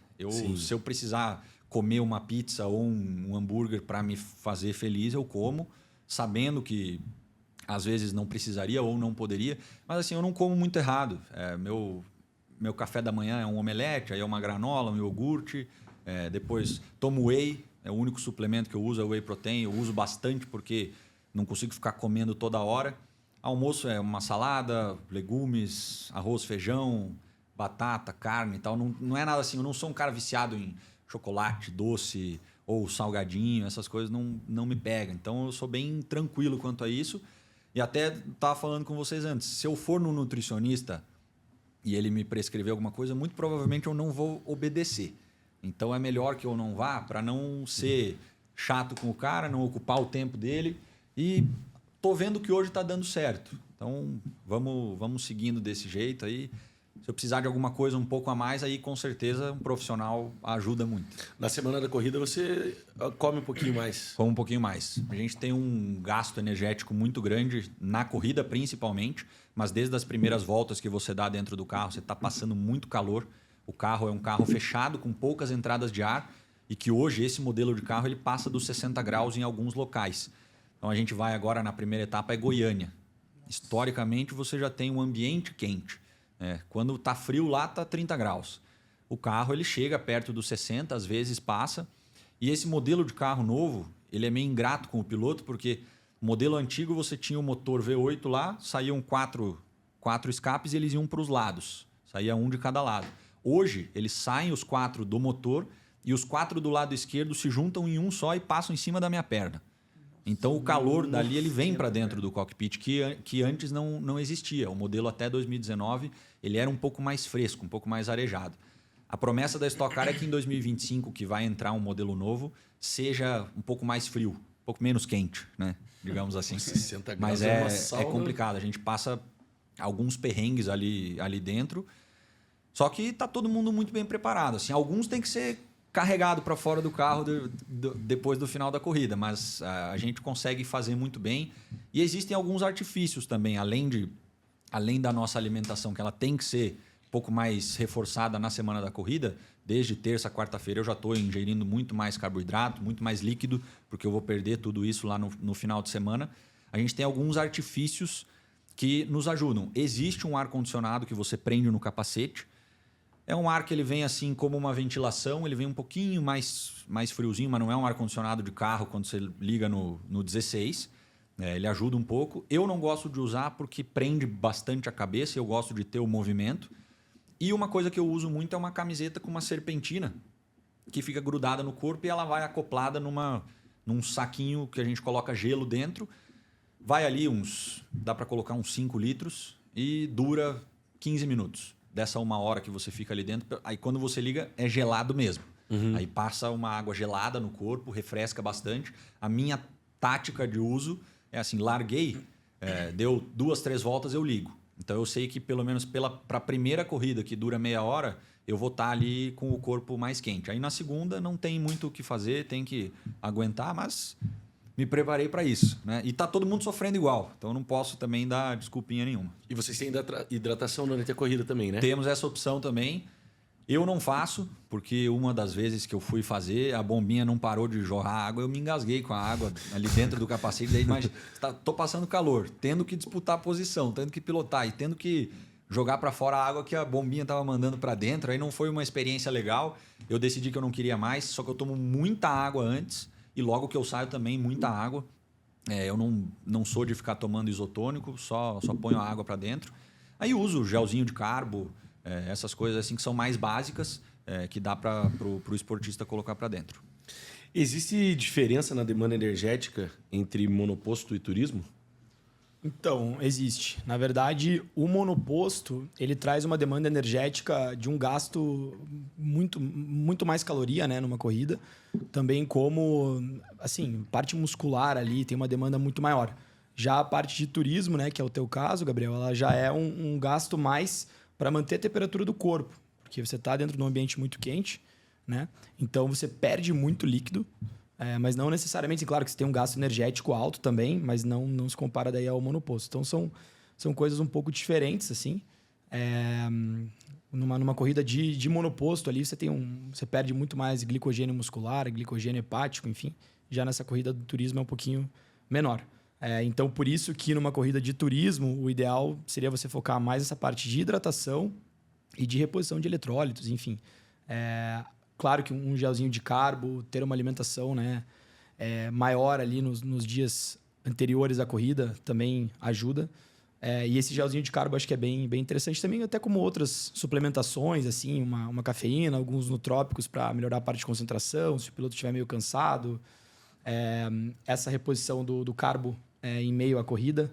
Speaker 4: Se eu precisar comer uma pizza ou um hambúrguer para me fazer feliz, eu como, sabendo que às vezes não precisaria ou não poderia. Mas assim, eu não como muito errado. Meu café da manhã é um omelete, aí é uma granola, um iogurte. Depois tomo whey, é o único suplemento que eu uso, é o whey protein. Eu uso bastante porque não consigo ficar comendo toda hora. Almoço é uma salada, legumes, arroz, feijão, batata, carne e tal. Não é nada assim, eu não sou um cara viciado em chocolate, doce ou salgadinho, essas coisas não me pegam. Então eu sou bem tranquilo quanto a isso. E até estava falando com vocês antes, se eu for no nutricionista e ele me prescrever alguma coisa, muito provavelmente eu não vou obedecer. Então é melhor que eu não vá para não ser chato com o cara, não ocupar o tempo dele. E tô vendo que hoje está dando certo. Então vamos seguindo desse jeito aí. Se eu precisar de alguma coisa um pouco a mais, aí com certeza um profissional ajuda muito.
Speaker 1: Na semana da corrida você come um pouquinho mais?
Speaker 4: Come um pouquinho mais. A gente tem um gasto energético muito grande na corrida principalmente, mas desde as primeiras voltas que você dá dentro do carro, você está passando muito calor. O carro é um carro fechado com poucas entradas de ar e que hoje esse modelo de carro ele passa dos 60 graus em alguns locais. Então a gente vai agora na primeira etapa é Goiânia. Historicamente você já tem um ambiente quente. Quando está frio lá está 30 graus. O carro ele chega perto dos 60, às vezes passa. E esse modelo de carro novo, ele é meio ingrato com o piloto, porque no modelo antigo você tinha o motor V8 lá, saíam quatro escapes e eles iam para os lados. Saía um de cada lado. Hoje, eles saem os 4 do motor e os 4 do lado esquerdo se juntam em um só e passam em cima da minha perna. Então, o calor dali ele vem para dentro do cockpit, que antes não existia. O modelo até 2019 ele era um pouco mais fresco, um pouco mais arejado. A promessa da Stock Car é que em 2025, que vai entrar um modelo novo, seja um pouco mais frio, um pouco menos quente, né? Digamos assim.
Speaker 1: 60 graus
Speaker 4: Mas
Speaker 1: é uma
Speaker 4: é
Speaker 1: sauna.
Speaker 4: complicado. A gente passa alguns perrengues ali dentro. Só que está todo mundo muito bem preparado. Assim, alguns têm que ser carregado para fora do carro depois do final da corrida, mas a gente consegue fazer muito bem. E existem alguns artifícios também, além da nossa alimentação, que ela tem que ser um pouco mais reforçada na semana da corrida. Desde terça, quarta-feira eu já estou ingerindo muito mais carboidrato, muito mais líquido, porque eu vou perder tudo isso lá no final de semana. A gente tem alguns artifícios que nos ajudam. Existe um ar-condicionado que você prende no capacete. É um ar que ele vem assim como uma ventilação, ele vem um pouquinho mais friozinho, mas não é um ar-condicionado de carro quando você liga no 16. Ele ajuda um pouco. Eu não gosto de usar porque prende bastante a cabeça, eu gosto de ter o movimento. E uma coisa que eu uso muito é uma camiseta com uma serpentina que fica grudada no corpo e ela vai acoplada num saquinho que a gente coloca gelo dentro. Vai ali dá para colocar uns 5 litros e dura 15 minutos. Dessa 1 hora que você fica ali dentro, aí quando você liga é gelado mesmo. Aí passa uma água gelada no corpo, refresca bastante. A minha tática de uso é assim, larguei, deu 2, 3 voltas, eu ligo. Então eu sei que pelo menos para a primeira corrida, que dura meia hora, eu vou estar ali com o corpo mais quente. Aí na segunda não tem muito o que fazer, tem que aguentar, mas me preparei para isso, né? E tá todo mundo sofrendo igual, então eu não posso também dar desculpinha nenhuma.
Speaker 1: E vocês têm hidratação durante a corrida também, né?
Speaker 4: Temos essa opção também. Eu não faço, porque uma das vezes que eu fui fazer, a bombinha não parou de jorrar água, eu me engasguei com a água ali dentro do capacete. Daí, imagina, tô passando calor, tendo que disputar a posição, tendo que pilotar e tendo que jogar para fora a água que a bombinha estava mandando para dentro. Aí não foi uma experiência legal. Eu decidi que eu não queria mais, só que eu tomo muita água antes e logo que eu saio também, muita água. Eu não sou de ficar tomando isotônico, só ponho a água para dentro. Aí uso gelzinho de carbo, essas coisas assim que são mais básicas, que dá para o esportista colocar para dentro.
Speaker 1: Existe diferença na demanda energética entre monoposto e turismo?
Speaker 2: Então, existe. Na verdade, o monoposto ele traz uma demanda energética de um gasto muito mais caloria, né, numa corrida. Também como, assim, parte muscular ali tem uma demanda muito maior. Já a parte de turismo, né, que é o teu caso, Gabriel, ela já é um gasto mais para manter a temperatura do corpo. Porque você está dentro de um ambiente muito quente, né? Então você perde muito líquido. Mas não necessariamente, claro que você tem um gasto energético alto também, mas não se compara daí ao monoposto. Então são coisas um pouco diferentes, assim. Numa corrida de monoposto ali, você perde muito mais glicogênio muscular, glicogênio hepático, enfim. Já nessa corrida do turismo é um pouquinho menor. Então, por isso que numa corrida de turismo, o ideal seria você focar mais nessa parte de hidratação e de reposição de eletrólitos, enfim. Claro que um gelzinho de carbo, ter uma alimentação, né, maior ali nos dias anteriores à corrida também ajuda. E esse gelzinho de carbo acho que é bem interessante também, até como outras suplementações, assim, uma cafeína, alguns nutrópicos para melhorar a parte de concentração, se o piloto estiver meio cansado. Essa reposição do carbo em meio à corrida.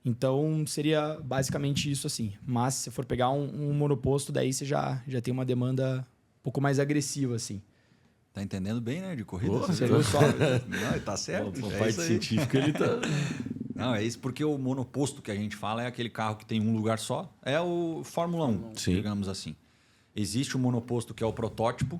Speaker 2: Então, seria basicamente isso, assim. Mas, se for pegar um monoposto, daí você já tem uma demanda um pouco mais agressiva, assim.
Speaker 4: Tá entendendo bem, né? De corrida.
Speaker 2: Você viu só?
Speaker 4: Não, tá certo.
Speaker 1: A parte científica, ele tá...
Speaker 4: Não, é isso porque o monoposto que a gente fala é aquele carro que tem um lugar só. É o Fórmula 1, digamos assim. Existe o monoposto que é o protótipo,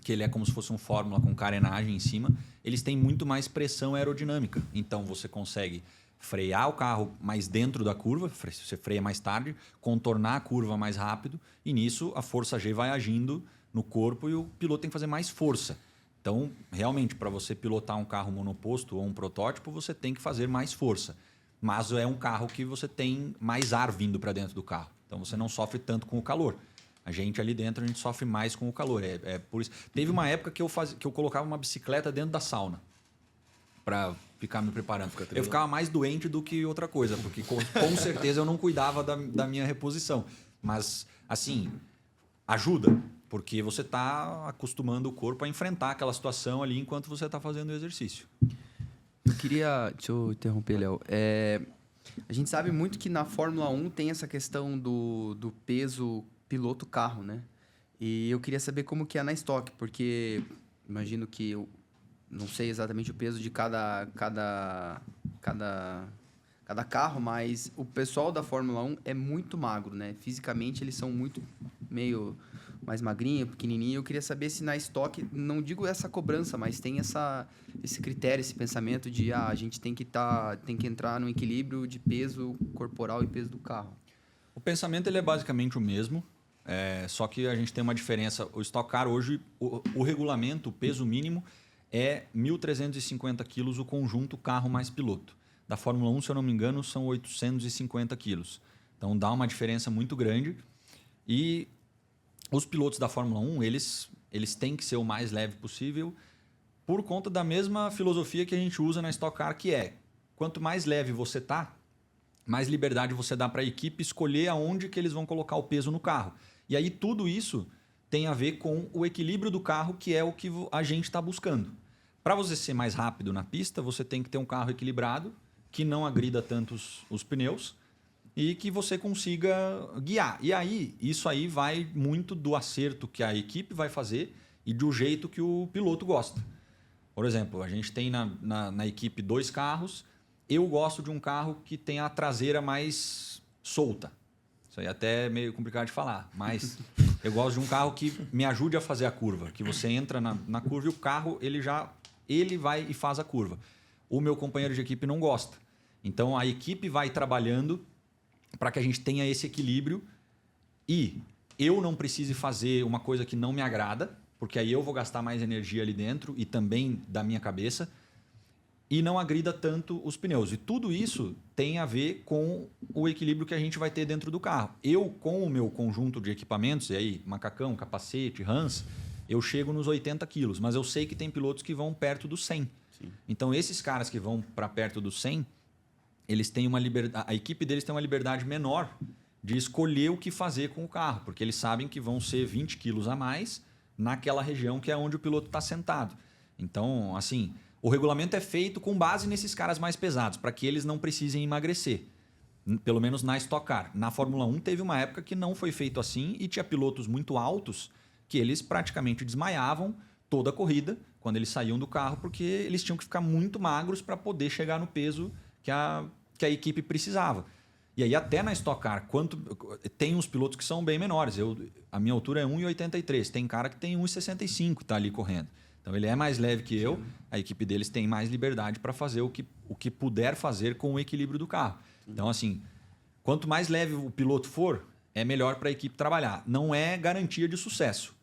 Speaker 4: que ele é como se fosse um Fórmula com carenagem em cima. Eles têm muito mais pressão aerodinâmica. Então, você consegue frear o carro mais dentro da curva, você freia mais tarde, contornar a curva mais rápido, e nisso a força G vai agindo no corpo e o piloto tem que fazer mais força. Então, realmente, para você pilotar um carro monoposto ou um protótipo, você tem que fazer mais força. Mas é um carro que você tem mais ar vindo para dentro do carro. Então, você não sofre tanto com o calor. A gente ali dentro, a gente sofre mais com o calor. Por isso. Teve uma época que eu colocava uma bicicleta dentro da sauna para ficar me preparando. Eu ficava mais doente do que outra coisa, porque com certeza eu não cuidava da minha reposição. Mas, assim, ajuda, porque você está acostumando o corpo a enfrentar aquela situação ali enquanto você está fazendo o exercício.
Speaker 3: Eu queria... Deixa eu interromper, Léo. A gente sabe muito que na Fórmula 1 tem essa questão do peso piloto-carro, né? E eu queria saber como que é na Stock, porque imagino que... Eu não sei exatamente o peso de cada carro, mas o pessoal da Fórmula 1 é muito magro, né? Fisicamente, eles são muito meio mais magrinho, pequenininho. Eu queria saber se na Stock, não digo essa cobrança, mas tem esse critério, esse pensamento de a gente tem que entrar no equilíbrio de peso corporal e peso do carro.
Speaker 4: O pensamento ele é basicamente o mesmo, só que a gente tem uma diferença. O Stock Car hoje, o regulamento, o peso mínimo é 1.350 quilos o conjunto carro mais piloto. Da Fórmula 1, se eu não me engano, são 850 quilos. Então dá uma diferença muito grande. E os pilotos da Fórmula 1, eles têm que ser o mais leve possível por conta da mesma filosofia que a gente usa na Stock Car, que é quanto mais leve você tá, mais liberdade você dá para a equipe escolher aonde que eles vão colocar o peso no carro. E aí tudo isso tem a ver com o equilíbrio do carro, que é o que a gente está buscando. Para você ser mais rápido na pista, você tem que ter um carro equilibrado, que não agrida tanto os pneus e que você consiga guiar. E aí, isso aí vai muito do acerto que a equipe vai fazer e do jeito que o piloto gosta. Por exemplo, a gente tem na equipe 2 carros. Eu gosto de um carro que tem a traseira mais solta. Isso aí até é meio complicado de falar, mas eu gosto de um carro que me ajude a fazer a curva, que você entra na curva e o carro ele vai e faz a curva. O meu companheiro de equipe não gosta. Então a equipe vai trabalhando para que a gente tenha esse equilíbrio e eu não precise fazer uma coisa que não me agrada, porque aí eu vou gastar mais energia ali dentro e também da minha cabeça, e não agrida tanto os pneus. E tudo isso tem a ver com o equilíbrio que a gente vai ter dentro do carro. Eu, com o meu conjunto de equipamentos, e aí macacão, capacete, Hans, eu chego nos 80 quilos, mas eu sei que tem pilotos que vão perto dos 100. Sim. Então, esses caras que vão para perto dos 100, eles têm uma liberdade, a equipe deles tem uma liberdade menor de escolher o que fazer com o carro, porque eles sabem que vão ser 20 quilos a mais naquela região que é onde o piloto está sentado. Então, assim, o regulamento é feito com base nesses caras mais pesados, para que eles não precisem emagrecer. Pelo menos na Stock Car. Na Fórmula 1 teve uma época que não foi feito assim e tinha pilotos muito altos que eles praticamente desmaiavam toda a corrida quando eles saíam do carro, porque eles tinham que ficar muito magros para poder chegar no peso que a equipe precisava. E aí até na Stock Car, tem uns pilotos que são bem menores. A minha altura é 1,83. Tem cara que tem 1,65 e está ali correndo. Então ele é mais leve que eu, a equipe deles tem mais liberdade para fazer o que puder fazer com o equilíbrio do carro. Então, assim, quanto mais leve o piloto for, é melhor para a equipe trabalhar. Não é garantia de sucesso.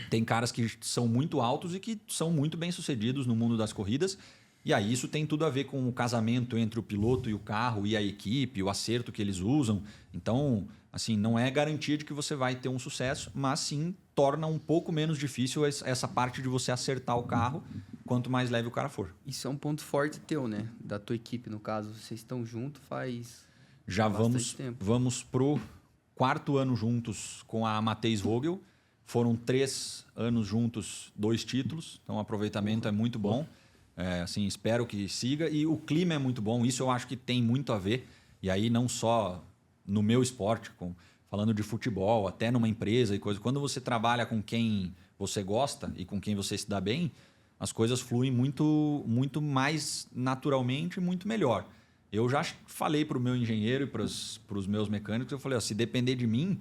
Speaker 4: Tem caras que são muito altos e que são muito bem sucedidos no mundo das corridas. E aí isso tem tudo a ver com o casamento entre o piloto e o carro e a equipe, o acerto que eles usam. Então, assim, não é garantia de que você vai ter um sucesso, mas sim torna um pouco menos difícil essa parte de você acertar o carro quanto mais leve o cara for.
Speaker 3: Isso é um ponto forte teu, né? Da tua equipe, no caso. Vocês estão juntos faz
Speaker 4: já
Speaker 3: bastante tempo.
Speaker 4: Vamos pro 4º ano juntos com a Matheus Vogel. Foram 3 anos juntos, 2 títulos. Então o aproveitamento é muito bom. Assim, espero que siga. E o clima é muito bom. Isso eu acho que tem muito a ver. E aí não só no meu esporte, falando de futebol, até numa empresa e coisa. Quando você trabalha com quem você gosta e com quem você se dá bem, as coisas fluem muito, muito mais naturalmente e muito melhor. Eu já falei para o meu engenheiro e para os meus mecânicos, eu falei, se depender de mim,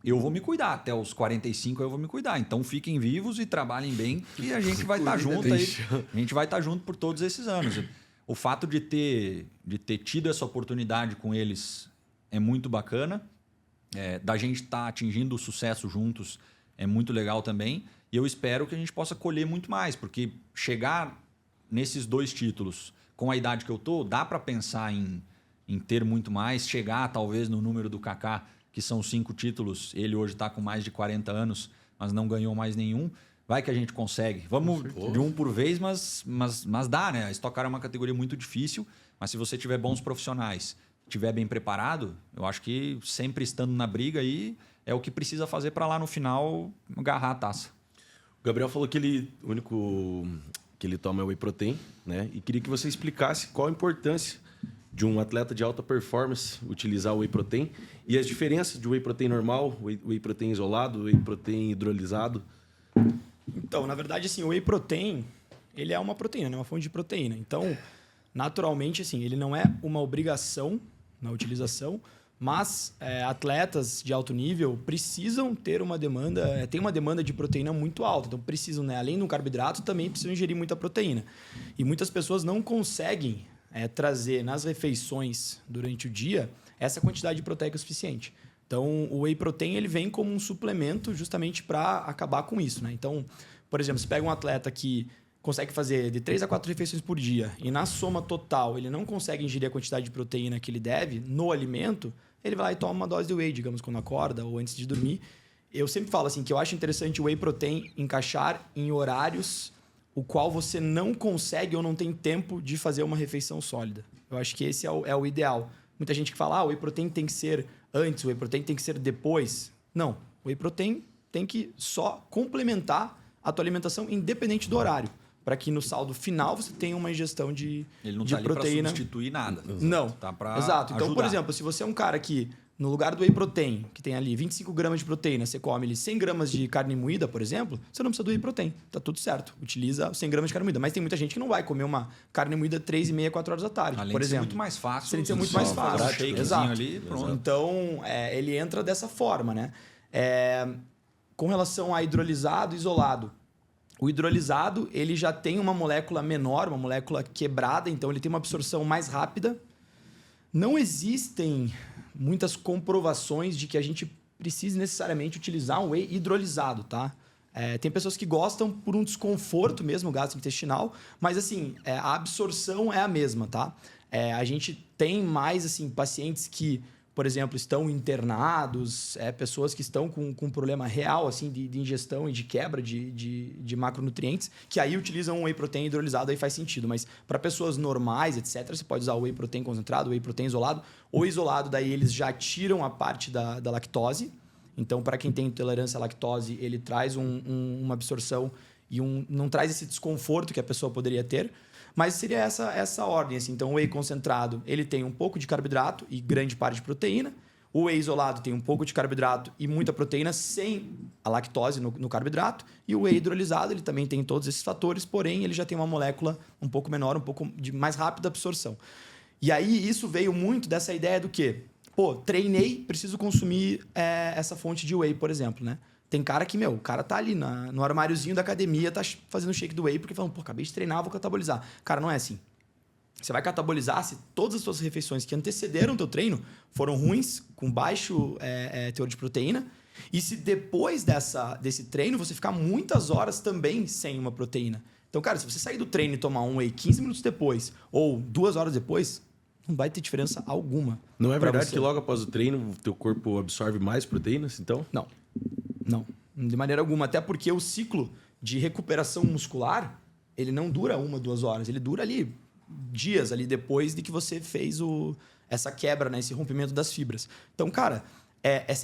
Speaker 4: eu vou me cuidar. Até os 45 eu vou me cuidar. Então fiquem vivos e trabalhem bem que a gente vai estar junto aí. A gente vai estar junto por todos esses anos. O fato de ter tido essa oportunidade com eles é muito bacana. Da gente estar atingindo o sucesso juntos é muito legal também. E eu espero que a gente possa colher muito mais, porque chegar nesses 2 títulos com a idade que eu tô, dá para pensar em ter muito mais, chegar talvez no número do Kaká, que são 5 títulos. Ele hoje está com mais de 40 anos, mas não ganhou mais nenhum. Vai que a gente consegue. Vamos de um por vez, mas dá, né? A Stock Car é uma categoria muito difícil, mas se você tiver bons profissionais, estiver bem preparado, eu acho que sempre estando na briga aí é o que precisa fazer para lá no final agarrar a taça.
Speaker 1: O Gabriel falou que o único que ele toma whey protein, né? E queria que você explicasse qual a importância de um atleta de alta performance utilizar o whey protein e as diferenças de whey protein normal, whey protein isolado, whey protein hidrolisado.
Speaker 2: Então, na verdade, assim, o whey protein, ele é uma proteína, né? Uma fonte de proteína. Então, naturalmente, assim, ele não é uma obrigação na utilização, mas atletas de alto nível precisam ter uma demanda, tem uma demanda de proteína muito alta. Então, precisam, né? Além do carboidrato, também precisam ingerir muita proteína. E muitas pessoas não conseguem trazer nas refeições durante o dia essa quantidade de proteica suficiente. Então, o whey protein ele vem como um suplemento justamente para acabar com isso, né? Então, por exemplo, você pega um atleta que consegue fazer de 3 a 4 refeições por dia e na soma total ele não consegue ingerir a quantidade de proteína que ele deve no alimento, ele vai lá e toma uma dose de whey, digamos, quando acorda ou antes de dormir. Eu sempre falo assim que eu acho interessante o whey protein encaixar em horários o qual você não consegue ou não tem tempo de fazer uma refeição sólida. Eu acho que esse é o ideal. Muita gente que fala, o whey protein tem que ser antes, o whey protein tem que ser depois. Não, o whey protein tem que só complementar a tua alimentação independente do horário, para que no saldo final você tenha uma ingestão de proteína.
Speaker 4: Ele não está ali para substituir nada.
Speaker 2: Não.
Speaker 4: Tá para
Speaker 2: Exato. Então,
Speaker 4: ajudar.
Speaker 2: por exemplo, se você é um cara que no lugar do whey protein, que tem ali 25 gramas de proteína, você come ali 100 gramas de carne moída, por exemplo, você não precisa do whey protein. Tá tudo certo. Utiliza 100 gramas de carne moída. Mas tem muita gente que não vai comer uma carne moída 3h30, 4 horas da tarde,
Speaker 4: Além
Speaker 2: por
Speaker 4: de ser
Speaker 2: exemplo.
Speaker 4: muito mais fácil.
Speaker 2: Além de ser muito mais fácil.
Speaker 4: Um shakezinho
Speaker 2: Exato.
Speaker 4: ali, pronto.
Speaker 2: Então, ele entra dessa forma, né? Com relação a hidrolisado e isolado. O hidrolisado, ele já tem uma molécula menor, uma molécula quebrada, então ele tem uma absorção mais rápida. Não existem muitas comprovações de que a gente precise necessariamente utilizar um whey hidrolisado, tá? Tem pessoas que gostam por um desconforto mesmo gastrointestinal, mas assim, a absorção é a mesma, tá? A gente tem mais assim, pacientes que, por exemplo, estão internados, pessoas que estão com um problema real assim, de ingestão e de quebra de macronutrientes, que aí utilizam um whey protein hidrolisado, aí faz sentido. Mas para pessoas normais, etc., você pode usar o whey protein concentrado, o whey protein isolado. O isolado, daí eles já tiram a parte da lactose. Então, para quem tem intolerância à lactose, ele traz uma absorção e não traz esse desconforto que a pessoa poderia ter. Mas seria essa ordem. Assim. Então, o whey concentrado ele tem um pouco de carboidrato e grande parte de proteína. O whey isolado tem um pouco de carboidrato e muita proteína sem a lactose no carboidrato. E o whey hidrolisado ele também tem todos esses fatores, porém ele já tem uma molécula um pouco menor, um pouco de mais rápida absorção. E aí isso veio muito dessa ideia do quê? Pô, treinei, preciso consumir essa fonte de whey, por exemplo, né? Tem cara que, o cara tá ali no armáriozinho da academia, tá fazendo shake do whey, porque falando, pô, acabei de treinar, vou catabolizar. Cara, não é assim. Você vai catabolizar se todas as suas refeições que antecederam o teu treino foram ruins, com baixo teor de proteína, e se depois desse treino você ficar muitas horas também sem uma proteína. Então, cara, se você sair do treino e tomar um whey 15 minutos depois, ou 2 horas depois, não vai ter diferença alguma.
Speaker 1: Não é verdade que logo após o treino o teu corpo absorve mais proteínas, então?
Speaker 2: Não, de maneira alguma. Até porque o ciclo de recuperação muscular, ele não dura 1, 2 horas. Ele dura ali dias ali depois de que você fez essa quebra, né? Esse rompimento das fibras. Então, cara,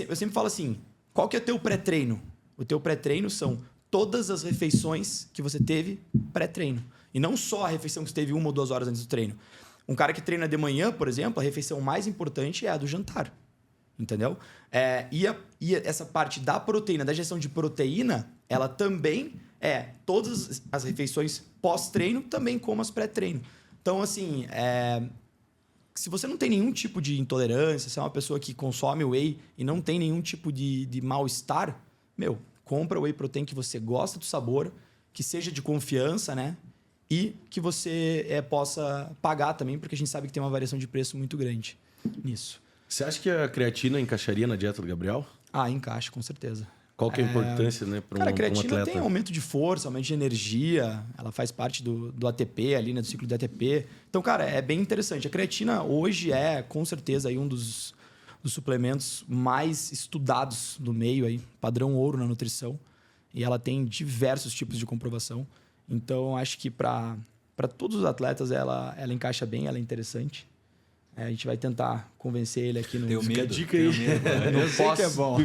Speaker 2: eu sempre falo assim, qual que é o teu pré-treino? O teu pré-treino são todas as refeições que você teve pré-treino. E não só a refeição que você teve 1 ou 2 horas antes do treino. Um cara que treina de manhã, por exemplo, a refeição mais importante é a do jantar. Entendeu? E essa parte da proteína, da gestão de proteína, ela também todas as refeições pós-treino, também como as pré-treino. Então, assim, se você não tem nenhum tipo de intolerância, se é uma pessoa que consome whey e não tem nenhum tipo de mal-estar, compra o whey protein que você gosta do sabor, que seja de confiança, né? E que você possa pagar também, porque a gente sabe que tem uma variação de preço muito grande nisso.
Speaker 1: Você acha que a creatina encaixaria na dieta do Gabriel?
Speaker 2: Encaixa, com certeza.
Speaker 1: Qual que é a importância, né, para um
Speaker 2: a
Speaker 1: atleta?
Speaker 2: creatina tem aumento de força, aumento de energia, ela faz parte do ATP ali, né, do ciclo de ATP. Então, cara, é bem interessante. A creatina hoje com certeza, aí um dos suplementos mais estudados do meio, aí, padrão ouro na nutrição. E ela tem diversos tipos de comprovação. Então, acho que para todos os atletas ela encaixa bem, ela é interessante. A gente vai tentar convencer ele aqui no...
Speaker 4: Tenho
Speaker 1: Fica a
Speaker 4: medo.
Speaker 1: dica aí.
Speaker 2: Eu sei que é bom.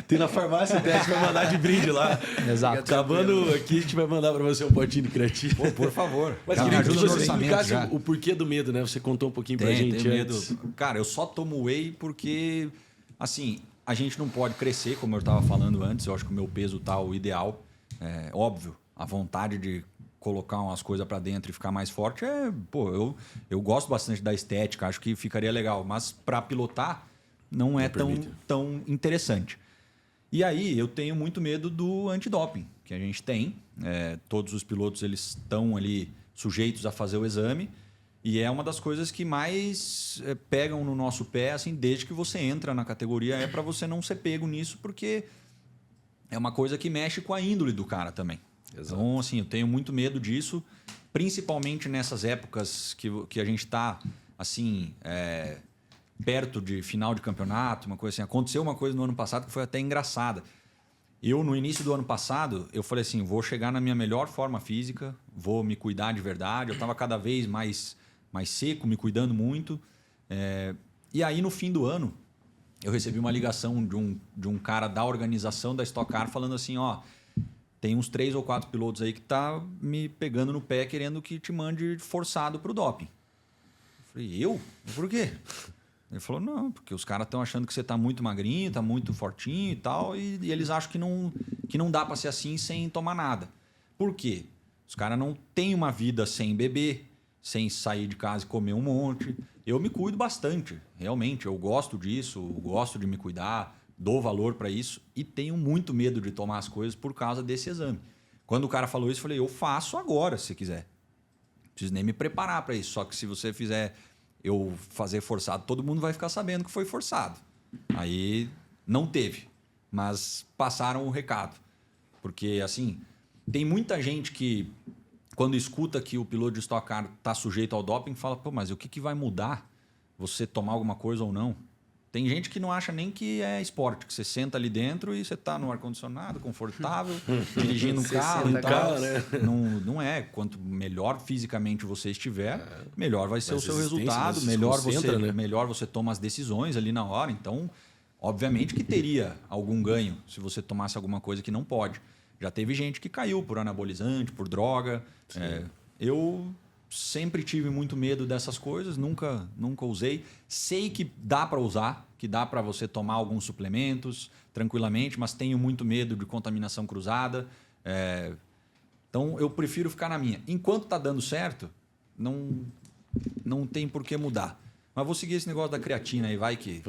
Speaker 1: Tem na farmácia, a gente vai mandar de brinde lá.
Speaker 2: Exato.
Speaker 1: Acabando aqui, a gente vai mandar para você um potinho de creatina.
Speaker 4: Pô, por favor.
Speaker 1: Mas
Speaker 4: Cara,
Speaker 1: queria que
Speaker 4: ajuda no
Speaker 1: você
Speaker 4: orçamento
Speaker 1: explicasse
Speaker 4: já.
Speaker 1: o porquê do medo, né? Você contou um pouquinho pra gente
Speaker 4: Tenho
Speaker 1: antes.
Speaker 4: medo. Cara, eu só tomo whey porque, assim, a gente não pode crescer, como eu estava falando antes. Eu acho que o meu peso tá o ideal. É óbvio, a vontade de colocar umas coisas para dentro e ficar mais forte pô, eu gosto bastante da estética, acho que ficaria legal, mas para pilotar não é tão interessante. E aí eu tenho muito medo do antidoping que a gente tem. Todos os pilotos eles estão ali sujeitos a fazer o exame e é uma das coisas que mais pegam no nosso pé, assim, desde que você entra na categoria, para você não ser pego nisso, porque é uma coisa que mexe com a índole do cara também. Exato. Então, assim, eu tenho muito medo disso, principalmente nessas épocas que a gente está, assim, perto de final de campeonato, uma coisa assim. Aconteceu uma coisa no ano passado que foi até engraçada. Eu, no início do ano passado, eu falei assim, vou chegar na minha melhor forma física, vou me cuidar de verdade. Eu estava cada vez mais seco, me cuidando muito. E aí, no fim do ano, eu recebi uma ligação de um cara da organização da Stock Car falando assim, tem uns 3 ou 4 pilotos aí que tá me pegando no pé querendo que te mande forçado pro doping. Eu falei, eu? Por quê? Ele falou, não, porque os caras estão achando que você tá muito magrinho, tá muito fortinho e tal, e eles acham que não dá para ser assim sem tomar nada. Por quê? Os caras não têm uma vida sem beber, sem sair de casa e comer um monte. Eu me cuido bastante, realmente. Eu gosto disso, eu gosto de me cuidar, dou valor para isso e tenho muito medo de tomar as coisas por causa desse exame. Quando o cara falou isso, eu falei, eu faço agora, se quiser. Não preciso nem me preparar para isso. Só que se você fizer eu fazer forçado, todo mundo vai ficar sabendo que foi forçado. Aí não teve, mas passaram o recado. Porque, assim, tem muita gente que, quando escuta que o piloto de Stock Car está sujeito ao doping, fala, pô, mas o que vai mudar você tomar alguma coisa ou não? Tem gente que não acha nem que é esporte, que você senta ali dentro e você está no ar-condicionado, confortável, dirigindo um carro e tal. Né? Não é. Quanto melhor fisicamente você estiver, melhor vai ser o seu resultado, melhor você toma as decisões ali na hora. Então, obviamente que teria algum ganho se você tomasse alguma coisa que não pode. Já teve gente que caiu por anabolizante, por droga. Eu sempre tive muito medo dessas coisas, nunca usei. Sei que dá para usar, que dá para você tomar alguns suplementos tranquilamente, mas tenho muito medo de contaminação cruzada. Então, eu prefiro ficar na minha. Enquanto está dando certo, não tem por que mudar. Mas vou seguir esse negócio da creatina aí, vai que...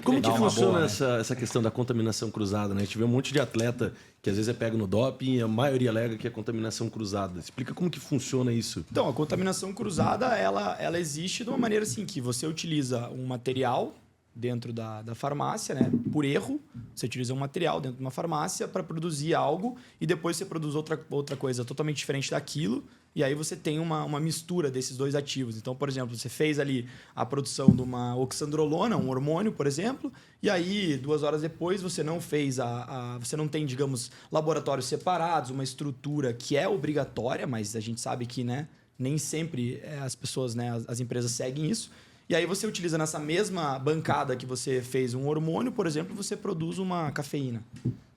Speaker 1: Como que funciona
Speaker 4: boa,
Speaker 1: essa questão da contaminação cruzada, né? A gente vê um monte de atleta que às vezes é pego no doping e a maioria alega que é contaminação cruzada. Explica como que funciona isso.
Speaker 2: Então, a contaminação cruzada, ela existe de uma maneira assim, que você utiliza um material dentro da farmácia, né? Por erro, você utiliza um material dentro de uma farmácia para produzir algo e depois você produz outra coisa totalmente diferente daquilo e aí você tem uma mistura desses dois ativos. Então, por exemplo, você fez ali a produção de uma oxandrolona, um hormônio, por exemplo, e aí 2 horas depois você não fez você não tem, digamos, laboratórios separados, uma estrutura que é obrigatória, mas a gente sabe que, né, nem sempre as pessoas, né, as empresas seguem isso. E aí você utiliza nessa mesma bancada que você fez um hormônio, por exemplo, você produz uma cafeína.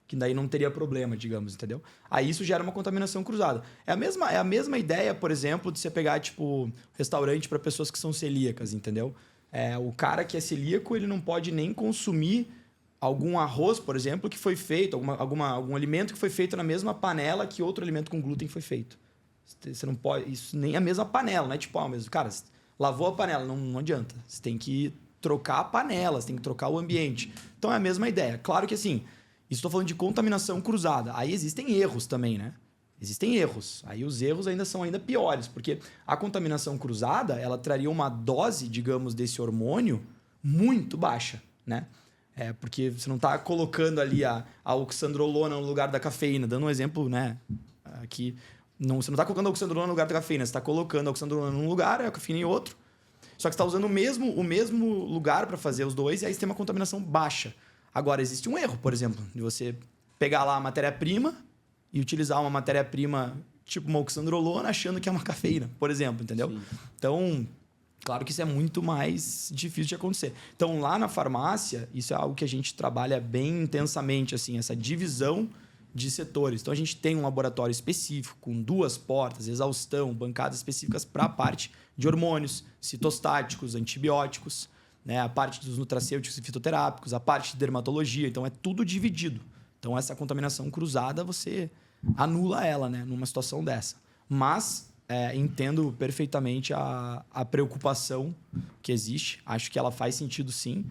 Speaker 2: Que daí não teria problema, digamos, entendeu? Aí isso gera uma contaminação cruzada. É a mesma ideia, por exemplo, de você pegar, tipo, restaurante para pessoas que são celíacas, entendeu? O cara que é celíaco, ele não pode nem consumir algum arroz, por exemplo, que foi feito, algum alimento que foi feito na mesma panela que outro alimento com glúten foi feito. Você não pode... Isso nem a mesma panela, não é tipo, mas, cara... Lavou a panela, não adianta. Você tem que trocar a panela, você tem que trocar o ambiente. Então é a mesma ideia. Claro que assim, estou falando de contaminação cruzada. Aí existem erros também, né? Existem erros. Aí os erros são ainda piores, porque a contaminação cruzada, ela traria uma dose, digamos, desse hormônio muito baixa, né? Porque você não está colocando ali a oxandrolona no lugar da cafeína. Dando um exemplo, né? Aqui... Você não está colocando a oxandrolona no lugar da cafeína, você está colocando a oxandrolona num lugar, a cafeína em outro. Só que você está usando o mesmo lugar para fazer os dois e aí você tem uma contaminação baixa. Agora, existe um erro, por exemplo, de você pegar lá a matéria-prima e utilizar uma matéria-prima tipo uma oxandrolona achando que é uma cafeína, por exemplo, entendeu? Sim. Então, Claro que isso é muito mais difícil de acontecer. Então, lá na farmácia, isso é algo que a gente trabalha bem intensamente, assim, essa divisão de setores. Então, a gente tem um laboratório específico, com 2 portas, exaustão, bancadas específicas para a parte de hormônios, citostáticos, antibióticos, né? A parte dos nutracêuticos e fitoterápicos, a parte de dermatologia. Então, é tudo dividido. Então, essa contaminação cruzada, você anula ela, né? Numa situação dessa. Mas entendo perfeitamente a preocupação que existe. Acho que ela faz sentido, sim.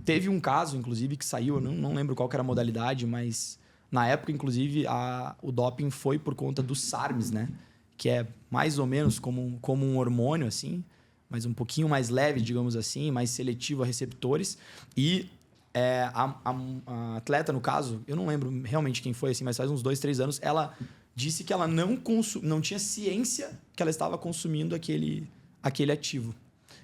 Speaker 2: Teve um caso, inclusive, que saiu, eu não lembro qual que era a modalidade, mas na época, inclusive, o doping foi por conta do SARMs, né? Que é mais ou menos como um hormônio, assim, mas um pouquinho mais leve, digamos assim, mais seletivo a receptores. E a atleta, no caso, eu não lembro realmente quem foi, assim, mas faz uns 2, 3 anos, ela disse que ela não tinha ciência que ela estava consumindo aquele ativo.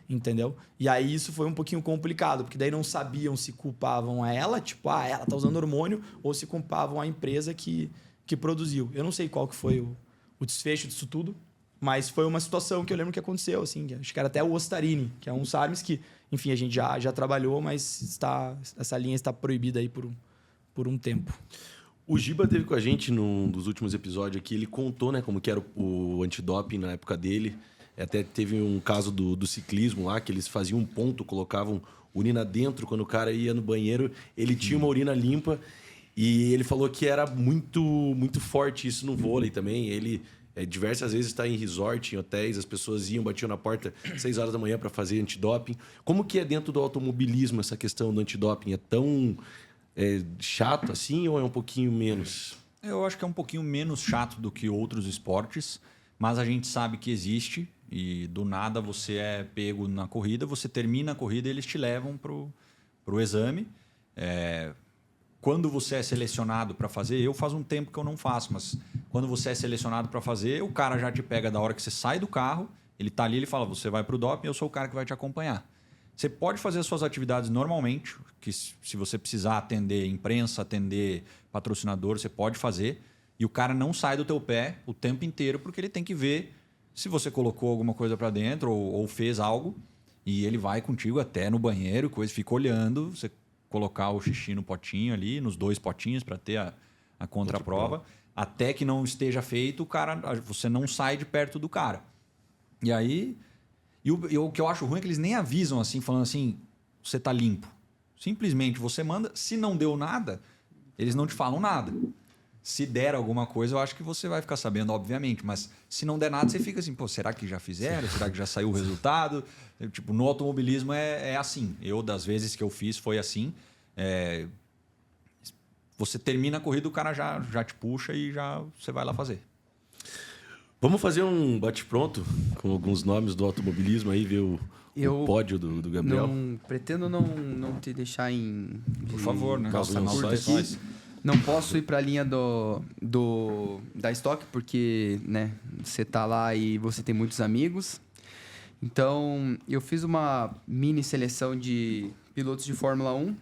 Speaker 2: Entendeu? E aí isso foi um pouquinho complicado, porque daí não sabiam se culpavam a ela, tipo, ela tá usando hormônio, ou se culpavam a empresa que produziu. Eu não sei qual que foi o desfecho disso tudo, mas foi uma situação que eu lembro que aconteceu, assim, acho que era até o Ostarini, que é um SARMs que, enfim, a gente já trabalhou, mas essa linha está proibida aí por um tempo.
Speaker 1: O Giba teve com a gente num dos últimos episódios aqui, ele contou, né, como que era o antidoping na época dele. Até teve um caso do ciclismo lá, que eles faziam um ponto, colocavam urina dentro. Quando o cara ia no banheiro, ele tinha uma urina limpa. E ele falou que era muito, muito forte isso no vôlei também. Ele diversas vezes está em resort, em hotéis, as pessoas batiam na porta 6 horas da manhã para fazer antidoping. Como que é dentro do automobilismo essa questão do antidoping? É tão chato assim ou é um pouquinho menos?
Speaker 4: Eu acho que é um pouquinho menos chato do que outros esportes, mas a gente sabe que existe. E do nada você é pego na corrida, você termina a corrida e eles te levam para o exame. Quando você é selecionado para fazer, eu faz um tempo que eu não faço, mas quando você é selecionado para fazer, o cara já te pega da hora que você sai do carro, ele está ali, ele fala, você vai para o doping, eu sou o cara que vai te acompanhar. Você pode fazer as suas atividades normalmente, que se você precisar atender imprensa, atender patrocinador, você pode fazer, e o cara não sai do teu pé o tempo inteiro, porque ele tem que ver se você colocou alguma coisa para dentro ou fez algo, e ele vai contigo até no banheiro, coisa, fica olhando, você colocar o xixi no potinho ali, nos 2 potinhos para ter a contraprova, até que não esteja feito, você não sai de perto do cara. E aí, o que eu acho ruim é que eles nem avisam assim, falando assim, você tá limpo. Simplesmente você manda, se não deu nada, eles não te falam nada. Se der alguma coisa, eu acho que você vai ficar sabendo, obviamente. Mas se não der nada, você fica assim, pô, será que já fizeram? Será que já saiu o resultado? Tipo, no automobilismo é assim. Eu, das vezes que eu fiz, foi assim. Você termina a corrida, o cara já te puxa e já você vai lá fazer.
Speaker 1: Vamos fazer um bate-pronto com alguns nomes do automobilismo aí, ver o pódio do Gabriel?
Speaker 3: Pretendo não te deixar
Speaker 4: Por favor, né?
Speaker 3: Calça curta aqui. Não posso ir para a linha da Stock, porque, né, você tá lá e você tem muitos amigos. Então, eu fiz uma mini seleção de pilotos de Fórmula 1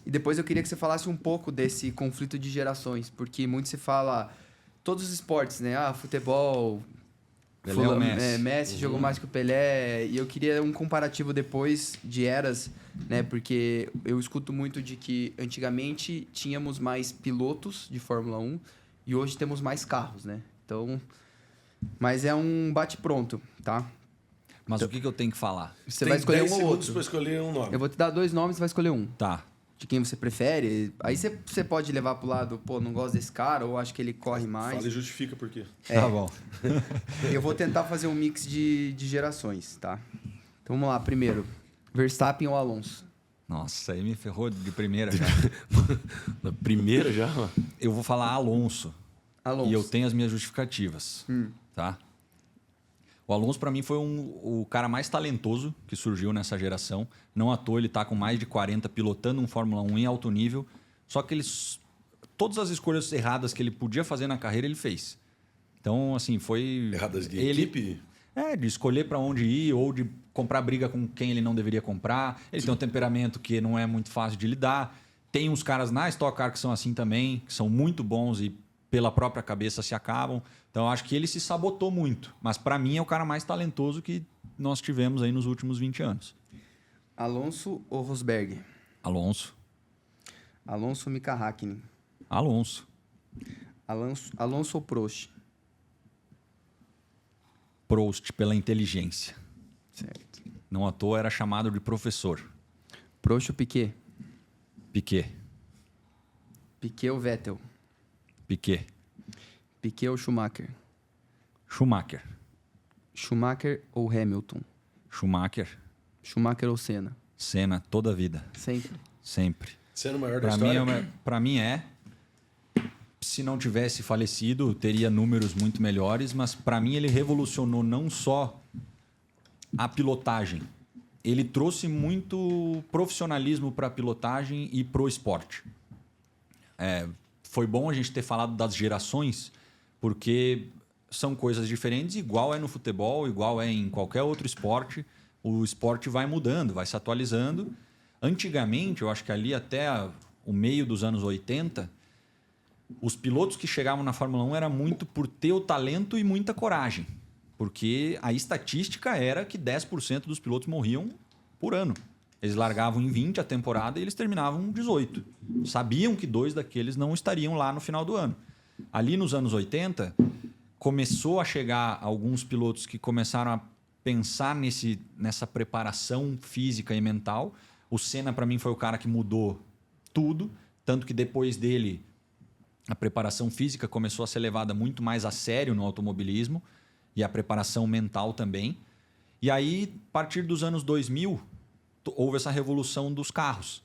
Speaker 3: e depois eu queria que você falasse um pouco desse conflito de gerações, porque muito se fala todos os esportes, né? Futebol, Messi jogou mais que o Pelé, e eu queria um comparativo depois de eras, né? Porque eu escuto muito de que antigamente tínhamos mais pilotos de Fórmula 1 e hoje temos mais carros, né? Então, mas é um bate-pronto, tá?
Speaker 4: Mas então, o que eu tenho que falar?
Speaker 3: Você vai escolher um ou outro.
Speaker 1: Para escolher um nome.
Speaker 3: Eu vou te dar 2 nomes, você vai escolher um.
Speaker 4: Tá.
Speaker 3: De quem você prefere. Aí você pode levar pro lado, pô, não gosto desse cara, ou acho que ele corre mais.
Speaker 1: Fala e justifica por quê.
Speaker 4: Tá bom.
Speaker 3: Eu vou tentar fazer um mix de gerações, tá? Então vamos lá, primeiro. Verstappen ou Alonso?
Speaker 4: Nossa, aí me ferrou de primeira já.
Speaker 1: Na primeira já?
Speaker 4: Eu vou falar Alonso.
Speaker 3: Alonso.
Speaker 4: E eu tenho as minhas justificativas. Tá? O Alonso, para mim, foi o cara mais talentoso que surgiu nessa geração. Não à toa, ele está com mais de 40 pilotando um Fórmula 1 em alto nível. Só que todas as escolhas erradas que ele podia fazer na carreira, ele fez. Então, assim, foi...
Speaker 1: Erradas de equipe?
Speaker 4: De escolher para onde ir ou de comprar briga com quem ele não deveria comprar. Ele tem um temperamento que não é muito fácil de lidar. Tem uns caras na Stock Car que são assim também, que são muito bons e pela própria cabeça se acabam. Então, eu acho que ele se sabotou muito. Mas, para mim, é o cara mais talentoso que nós tivemos aí nos últimos 20 anos.
Speaker 3: Alonso ou Rosberg?
Speaker 4: Alonso.
Speaker 3: Alonso ou Mika Häkkinen?
Speaker 4: Alonso.
Speaker 3: Alonso ou Prost?
Speaker 4: Prost, pela inteligência.
Speaker 3: Certo.
Speaker 4: Não à toa era chamado de professor.
Speaker 3: Prost ou Piquet?
Speaker 4: Piquet.
Speaker 3: Piquet ou Vettel?
Speaker 4: Piquet.
Speaker 3: Piquet ou Schumacher?
Speaker 4: Schumacher.
Speaker 3: Schumacher ou Hamilton?
Speaker 4: Schumacher.
Speaker 3: Schumacher ou Senna?
Speaker 4: Senna, toda a vida.
Speaker 3: Sempre.
Speaker 4: Sempre.
Speaker 1: Sendo o maior da
Speaker 4: Para
Speaker 1: história.
Speaker 4: mim é. Se não tivesse falecido, teria números muito melhores, mas para mim ele revolucionou não só a pilotagem. Ele trouxe muito profissionalismo para a pilotagem e para o esporte. Foi bom a gente ter falado das gerações, porque são coisas diferentes, igual é no futebol, igual é em qualquer outro esporte. O esporte vai mudando, vai se atualizando. Antigamente, eu acho que ali até o meio dos anos 80, os pilotos que chegavam na Fórmula 1 era muito por ter o talento e muita coragem. Porque a estatística era que 10% dos pilotos morriam por ano. Eles largavam em 20 a temporada e eles terminavam 18. Sabiam que 2 daqueles não estariam lá no final do ano. Ali nos anos 80, começou a chegar alguns pilotos que começaram a pensar nessa preparação física e mental. O Senna, para mim, foi o cara que mudou tudo. Tanto que depois dele, a preparação física começou a ser levada muito mais a sério no automobilismo. E a preparação mental também. E aí, a partir dos anos 2000, houve essa revolução dos carros.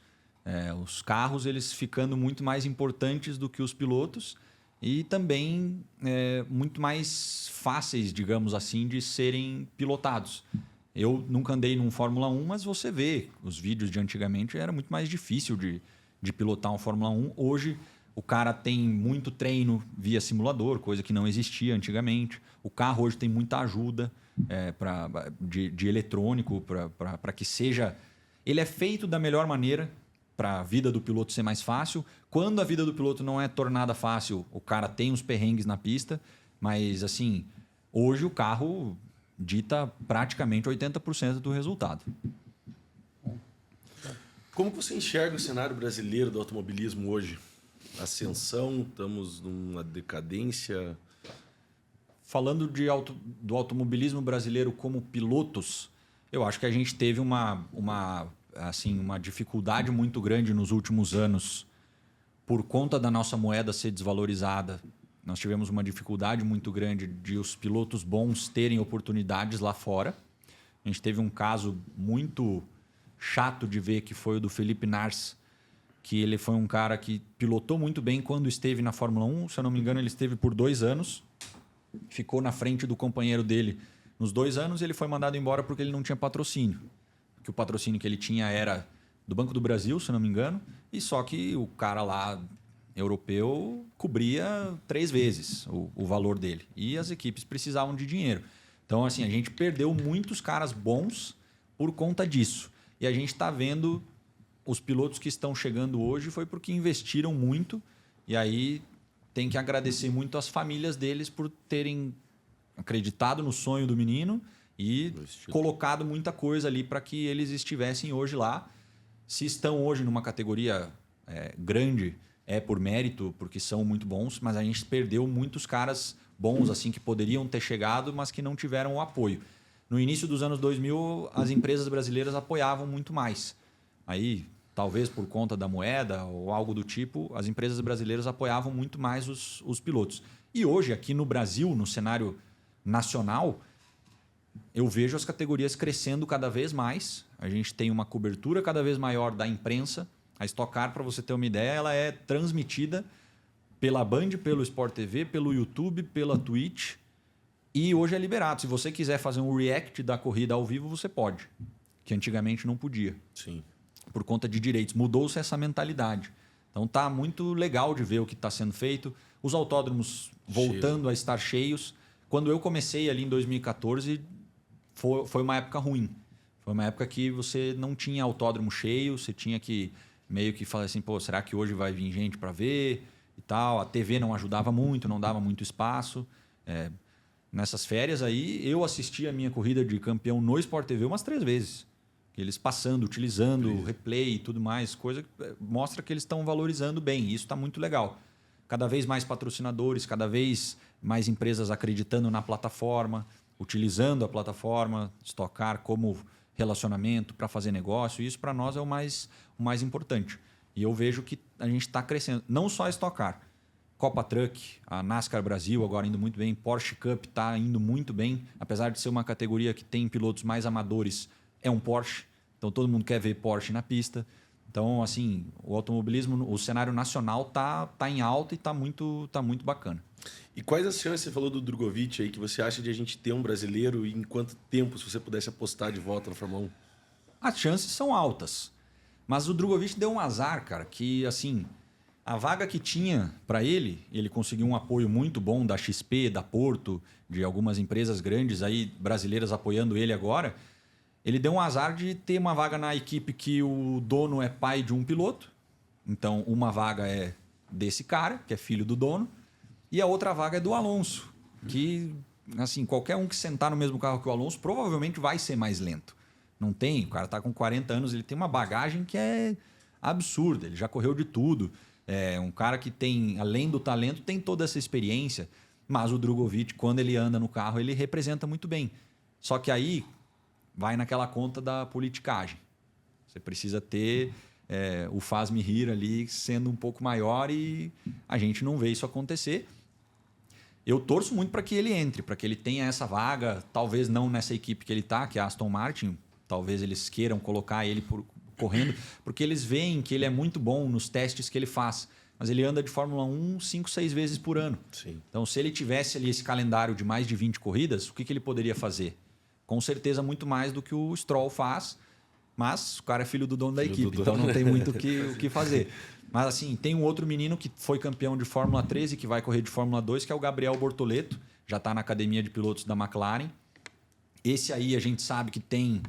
Speaker 4: Os carros eles ficando muito mais importantes do que os pilotos e também muito mais fáceis, digamos assim, de serem pilotados. Eu nunca andei num Fórmula 1, mas você vê os vídeos de antigamente, era muito mais difícil de pilotar um Fórmula 1. Hoje, o cara tem muito treino via simulador, coisa que não existia antigamente. O carro hoje tem muita ajuda de eletrônico para que seja... Ele é feito da melhor maneira para a vida do piloto ser mais fácil. Quando a vida do piloto não é tornada fácil, o cara tem uns perrengues na pista. Mas, assim, hoje o carro dita praticamente 80% do resultado.
Speaker 1: Como que você enxerga o cenário brasileiro do automobilismo hoje? Ascensão, estamos numa decadência?
Speaker 4: Falando do automobilismo brasileiro como pilotos, eu acho que a gente teve uma dificuldade muito grande nos últimos anos por conta da nossa moeda ser desvalorizada. Nós tivemos uma dificuldade muito grande de os pilotos bons terem oportunidades lá fora. A gente teve um caso muito chato de ver, que foi o do Felipe Nars, que ele foi um cara que pilotou muito bem quando esteve na Fórmula 1. Se eu não me engano, ele esteve por 2 anos. Ficou na frente do companheiro dele nos 2 anos e ele foi mandado embora porque ele não tinha patrocínio. Que o patrocínio que ele tinha era do Banco do Brasil, se eu não me engano, e só que o cara lá europeu cobria 3 vezes o valor dele. E as equipes precisavam de dinheiro. Então, assim, a gente perdeu muitos caras bons por conta disso. E a gente está vendo os pilotos que estão chegando hoje foi porque investiram muito. E aí tem que agradecer muito às famílias deles por terem acreditado no sonho do menino e colocado muita coisa ali para que eles estivessem hoje lá. Se estão hoje numa categoria grande, é por mérito, porque são muito bons, mas a gente perdeu muitos caras bons assim que poderiam ter chegado, mas que não tiveram o apoio. No início dos anos 2000, as empresas brasileiras apoiavam muito mais. Aí, talvez por conta da moeda ou algo do tipo, as empresas brasileiras apoiavam muito mais os pilotos. E hoje, aqui no Brasil, no cenário nacional, eu vejo as categorias crescendo cada vez mais. A gente tem uma cobertura cada vez maior da imprensa. A Stock Car, para você ter uma ideia, ela é transmitida pela Band, pelo Sport TV, pelo YouTube, pela Twitch. E hoje é liberado. Se você quiser fazer um react da corrida ao vivo, você pode. Que antigamente não podia.
Speaker 1: Sim.
Speaker 4: Por conta de direitos. Mudou-se essa mentalidade. Então tá muito legal de ver o que está sendo feito. Os autódromos voltando a estar cheios. Quando eu comecei ali em 2014, foi uma época ruim. Foi uma época que você não tinha autódromo cheio, você tinha que meio que falar assim, pô, será que hoje vai vir gente para ver e tal? A TV não ajudava muito, não dava muito espaço. Nessas férias aí, eu assisti a minha corrida de campeão no Sport TV umas 3 vezes. Eles passando, utilizando o replay e tudo mais, coisa que mostra que eles estão valorizando bem. E isso está muito legal. Cada vez mais patrocinadores, cada vez mais empresas acreditando na plataforma, utilizando a plataforma, Stock Car como relacionamento para fazer negócio. Isso para nós é o mais importante. E eu vejo que a gente está crescendo. Não só a Stock Car. Copa Truck, a NASCAR Brasil agora indo muito bem, Porsche Cup está indo muito bem, apesar de ser uma categoria que tem pilotos mais amadores, é um Porsche, então todo mundo quer ver Porsche na pista. Então, assim, o automobilismo, o cenário nacional tá em alta e tá muito bacana.
Speaker 1: E quais as chances, você falou do Drogovic aí, que você acha de a gente ter um brasileiro e em quanto tempo, se você pudesse apostar de volta na Fórmula 1?
Speaker 4: As chances são altas, mas o Drogovic deu um azar, cara, que assim... A vaga que tinha para ele conseguiu um apoio muito bom da XP, da Porto, de algumas empresas grandes aí brasileiras apoiando ele agora. Ele deu um azar de ter uma vaga na equipe que o dono é pai de um piloto. Então, uma vaga é desse cara, que é filho do dono, e a outra vaga é do Alonso, que assim, qualquer um que sentar no mesmo carro que o Alonso provavelmente vai ser mais lento. Não tem, o cara está com 40 anos, ele tem uma bagagem que é absurda, ele já correu de tudo. É um cara que tem, além do talento, tem toda essa experiência. Mas o Drogovic, quando ele anda no carro, ele representa muito bem. Só que aí vai naquela conta da politicagem. Você precisa ter o faz-me rir ali sendo um pouco maior e a gente não vê isso acontecer. Eu torço muito para que ele entre, para que ele tenha essa vaga, talvez não nessa equipe que ele está, que é a Aston Martin. Talvez eles queiram colocar ele correndo, porque eles veem que ele é muito bom nos testes que ele faz. Mas ele anda de Fórmula 1 5, 6 vezes por ano.
Speaker 1: Sim.
Speaker 4: Então, se ele tivesse ali esse calendário de mais de 20 corridas, o que ele poderia fazer? Com certeza muito mais do que o Stroll faz, mas o cara é filho do dono da equipe, então não tem muito o que fazer. Mas assim, tem um outro menino que foi campeão de Fórmula 3 e que vai correr de Fórmula 2, que é o Gabriel Bortoleto, já está na academia de pilotos da McLaren. Esse aí a gente sabe que tem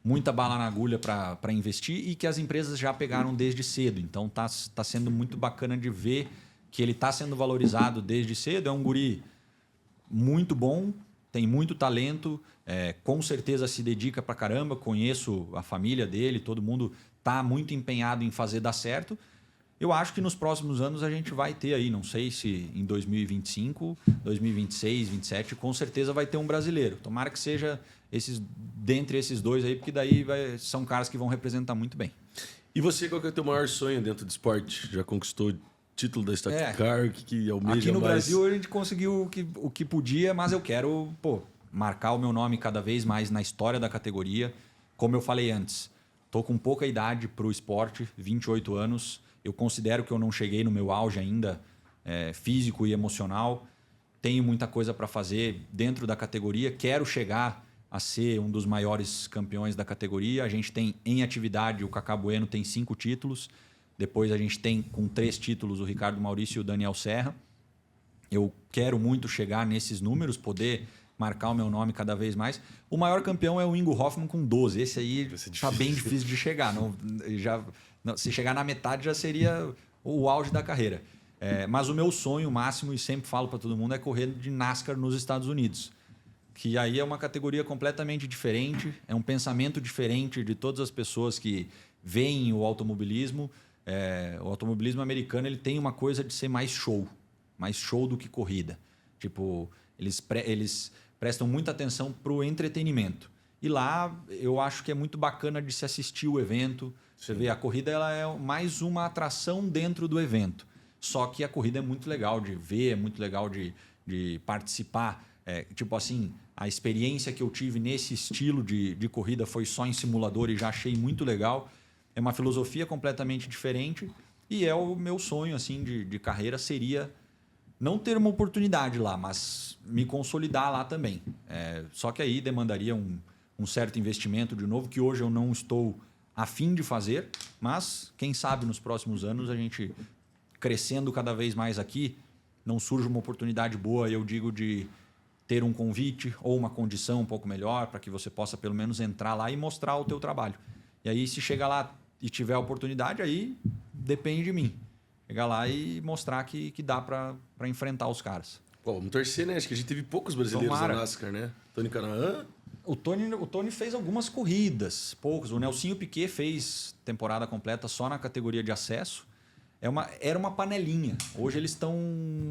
Speaker 4: muita bala na agulha para investir e que as empresas já pegaram desde cedo. Então tá sendo muito bacana de ver que ele está sendo valorizado desde cedo. É um guri muito bom, tem muito talento, com certeza se dedica pra caramba. Conheço a família dele, todo mundo está muito empenhado em fazer dar certo. Eu acho que nos próximos anos a gente vai ter aí, não sei se em 2025, 2026, 2027, com certeza vai ter um brasileiro. Tomara que seja dentre esses dois aí, porque daí são caras que vão representar muito bem.
Speaker 1: E você, qual que é o teu maior sonho dentro do esporte? Já conquistou o título da Stock Car? O que almeja
Speaker 4: aqui no
Speaker 1: mais?
Speaker 4: Brasil a gente conseguiu o que podia, mas eu quero marcar o meu nome cada vez mais na história da categoria. Como eu falei antes, estou com pouca idade para o esporte, 28 anos. Eu considero que eu não cheguei no meu auge ainda, físico e emocional. Tenho muita coisa para fazer dentro da categoria. Quero chegar a ser um dos maiores campeões da categoria. A gente tem em atividade, o Cacá Bueno tem 5 títulos. Depois a gente tem com 3 títulos o Ricardo Maurício e o Daniel Serra. Eu quero muito chegar nesses números, poder marcar o meu nome cada vez mais. O maior campeão é o Ingo Hoffmann com 12. Esse aí está bem difícil de chegar. Se chegar na metade já seria o auge da carreira. Mas o meu sonho máximo, e sempre falo para todo mundo, é correr de NASCAR nos Estados Unidos. Que aí é uma categoria completamente diferente, é um pensamento diferente de todas as pessoas que veem o automobilismo. O automobilismo americano ele tem uma coisa de ser mais show do que corrida. Tipo, eles prestam muita atenção para o entretenimento. E lá eu acho que é muito bacana de se assistir o evento. Você vê, a corrida ela é mais uma atração dentro do evento. Só que a corrida é muito legal de ver, é muito legal de participar. Tipo assim, a experiência que eu tive nesse estilo de corrida foi só em simulador e já achei muito legal. É uma filosofia completamente diferente e é o meu sonho assim de carreira seria não ter uma oportunidade lá, mas me consolidar lá também. Só que aí demandaria um certo investimento de novo, que hoje eu não estou a fim de fazer, mas quem sabe nos próximos anos a gente crescendo cada vez mais aqui, não surge uma oportunidade boa, eu digo, de ter um convite ou uma condição um pouco melhor para que você possa pelo menos entrar lá e mostrar o teu trabalho. E aí se chegar lá e tiver a oportunidade, aí depende de mim. Chegar lá e mostrar que dá para enfrentar os caras.
Speaker 1: Pô, vamos torcer, né? Acho que a gente teve poucos brasileiros
Speaker 4: Tomara.
Speaker 1: na NASCAR, né? Tony Canaan.
Speaker 4: O Tony fez algumas corridas, poucos. O Nelsinho Piquet fez temporada completa só na categoria de acesso. Era uma panelinha. Hoje eles estão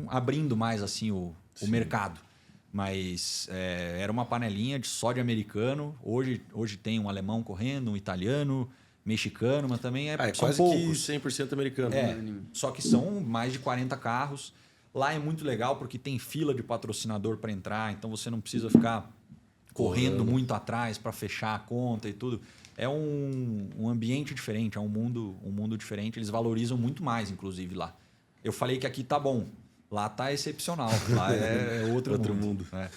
Speaker 4: abrindo mais assim o mercado. Mas era uma panelinha só de americano. Hoje tem um alemão correndo, um italiano, mexicano, mas também são
Speaker 1: quase
Speaker 4: poucos.
Speaker 1: que 100% americano.
Speaker 4: Só que são mais de 40 carros. Lá é muito legal porque tem fila de patrocinador para entrar, então você não precisa ficar correndo muito atrás para fechar a conta e tudo. É um ambiente diferente, é um mundo diferente. Eles valorizam muito mais, inclusive, lá. Eu falei que aqui tá bom. Lá tá excepcional. Lá é outro mundo. É.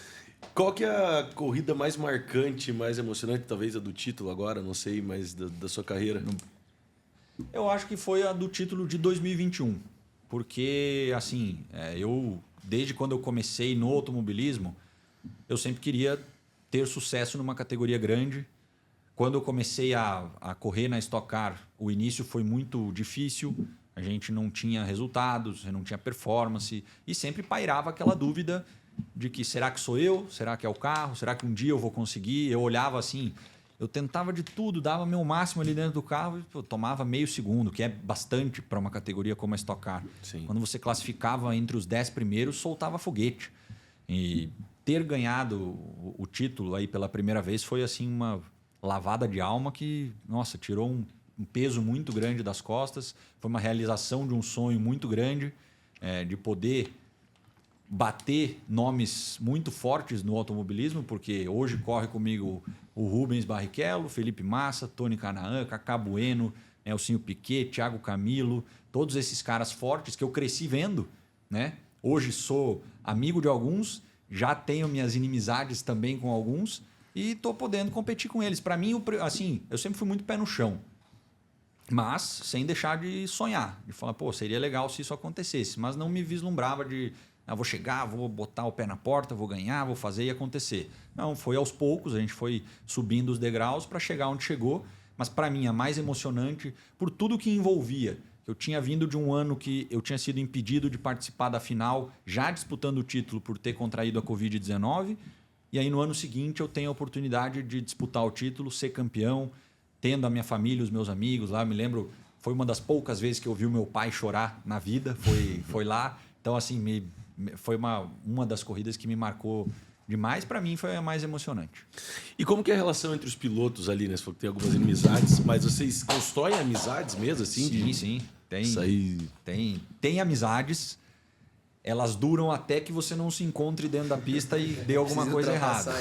Speaker 1: Qual que é a corrida mais marcante, mais emocionante, talvez a do título agora, não sei, mas da sua carreira?
Speaker 4: Eu acho que foi a do título de 2021. Porque, assim, desde quando eu comecei no automobilismo, eu sempre queria ter sucesso numa categoria grande. Quando eu comecei a correr na Stock Car, o início foi muito difícil. A gente não tinha resultados, não tinha performance. E sempre pairava aquela dúvida de que será que sou eu? Será que é o carro? Será que um dia eu vou conseguir? Eu olhava assim, eu tentava de tudo, dava meu máximo ali dentro do carro e tomava meio segundo, que é bastante para uma categoria como a Stock Car.
Speaker 1: Sim.
Speaker 4: Quando você classificava entre os 10 primeiros, soltava foguete. E ter ganhado o título aí pela primeira vez foi assim uma lavada de alma que, nossa, tirou um peso muito grande das costas. Foi uma realização de um sonho muito grande, de poder bater nomes muito fortes no automobilismo, porque hoje corre comigo o Rubens Barrichello, Felipe Massa, Tony Canaan, Cacá Bueno, Nelsinho Piquet, Thiago Camilo, todos esses caras fortes que eu cresci vendo, né? Hoje sou amigo de alguns, já tenho minhas inimizades também com alguns e estou podendo competir com eles. Para mim, assim, eu sempre fui muito pé no chão, mas sem deixar de sonhar, de falar, pô, seria legal se isso acontecesse, mas não me vislumbrava de vou chegar, vou botar o pé na porta, vou ganhar, vou fazer e acontecer. Não, foi aos poucos, a gente foi subindo os degraus para chegar onde chegou, mas para mim a mais emocionante por tudo que envolvia. Eu tinha vindo de um ano que eu tinha sido impedido de participar da final, já disputando o título por ter contraído a Covid-19, e aí no ano seguinte eu tenho a oportunidade de disputar o título, ser campeão, tendo a minha família, os meus amigos lá. Eu me lembro, foi uma das poucas vezes que eu vi o meu pai chorar na vida, foi lá. Então, assim, foi uma das corridas que me marcou demais. Para mim, foi a mais emocionante.
Speaker 1: E como que é a relação entre os pilotos ali, né? Você falou que tem algumas inimizades, mas vocês constroem amizades mesmo, assim?
Speaker 4: Sim.
Speaker 1: Isso aí...
Speaker 4: Tem amizades. Elas duram até que você não se encontre dentro da pista e dê alguma coisa errada.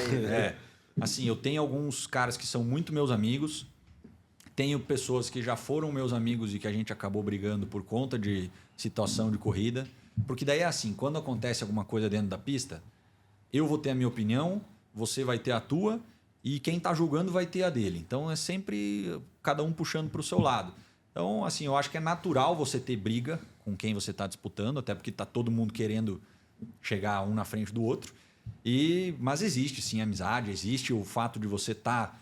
Speaker 4: Assim, eu tenho alguns caras que são muito meus amigos. Tenho pessoas que já foram meus amigos e que a gente acabou brigando por conta de situação de corrida. Porque daí é assim, quando acontece alguma coisa dentro da pista, eu vou ter a minha opinião, você vai ter a tua e quem está julgando vai ter a dele. Então é sempre cada um puxando para o seu lado. Então, assim, eu acho que é natural você ter briga com quem você está disputando, até porque está todo mundo querendo chegar um na frente do outro. Mas existe sim amizade, existe o fato de você estar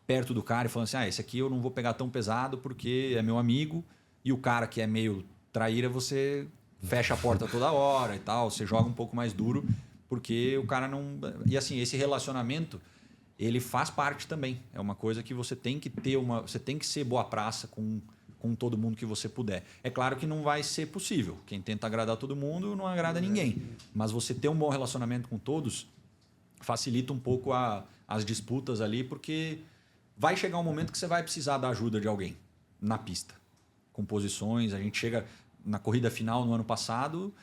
Speaker 4: perto do cara e falando assim, esse aqui eu não vou pegar tão pesado porque é meu amigo, e o cara que é meio traíra, você fecha a porta toda hora e tal, você joga um pouco mais duro, porque o cara não... E assim, esse relacionamento, ele faz parte também. É uma coisa que você tem que ter você tem que ser boa praça com todo mundo que você puder. É claro que não vai ser possível. Quem tenta agradar todo mundo não agrada ninguém. Mas você ter um bom relacionamento com todos facilita um pouco as disputas ali, porque vai chegar um momento que você vai precisar da ajuda de alguém na pista, com posições. A gente chega na corrida final no ano passado,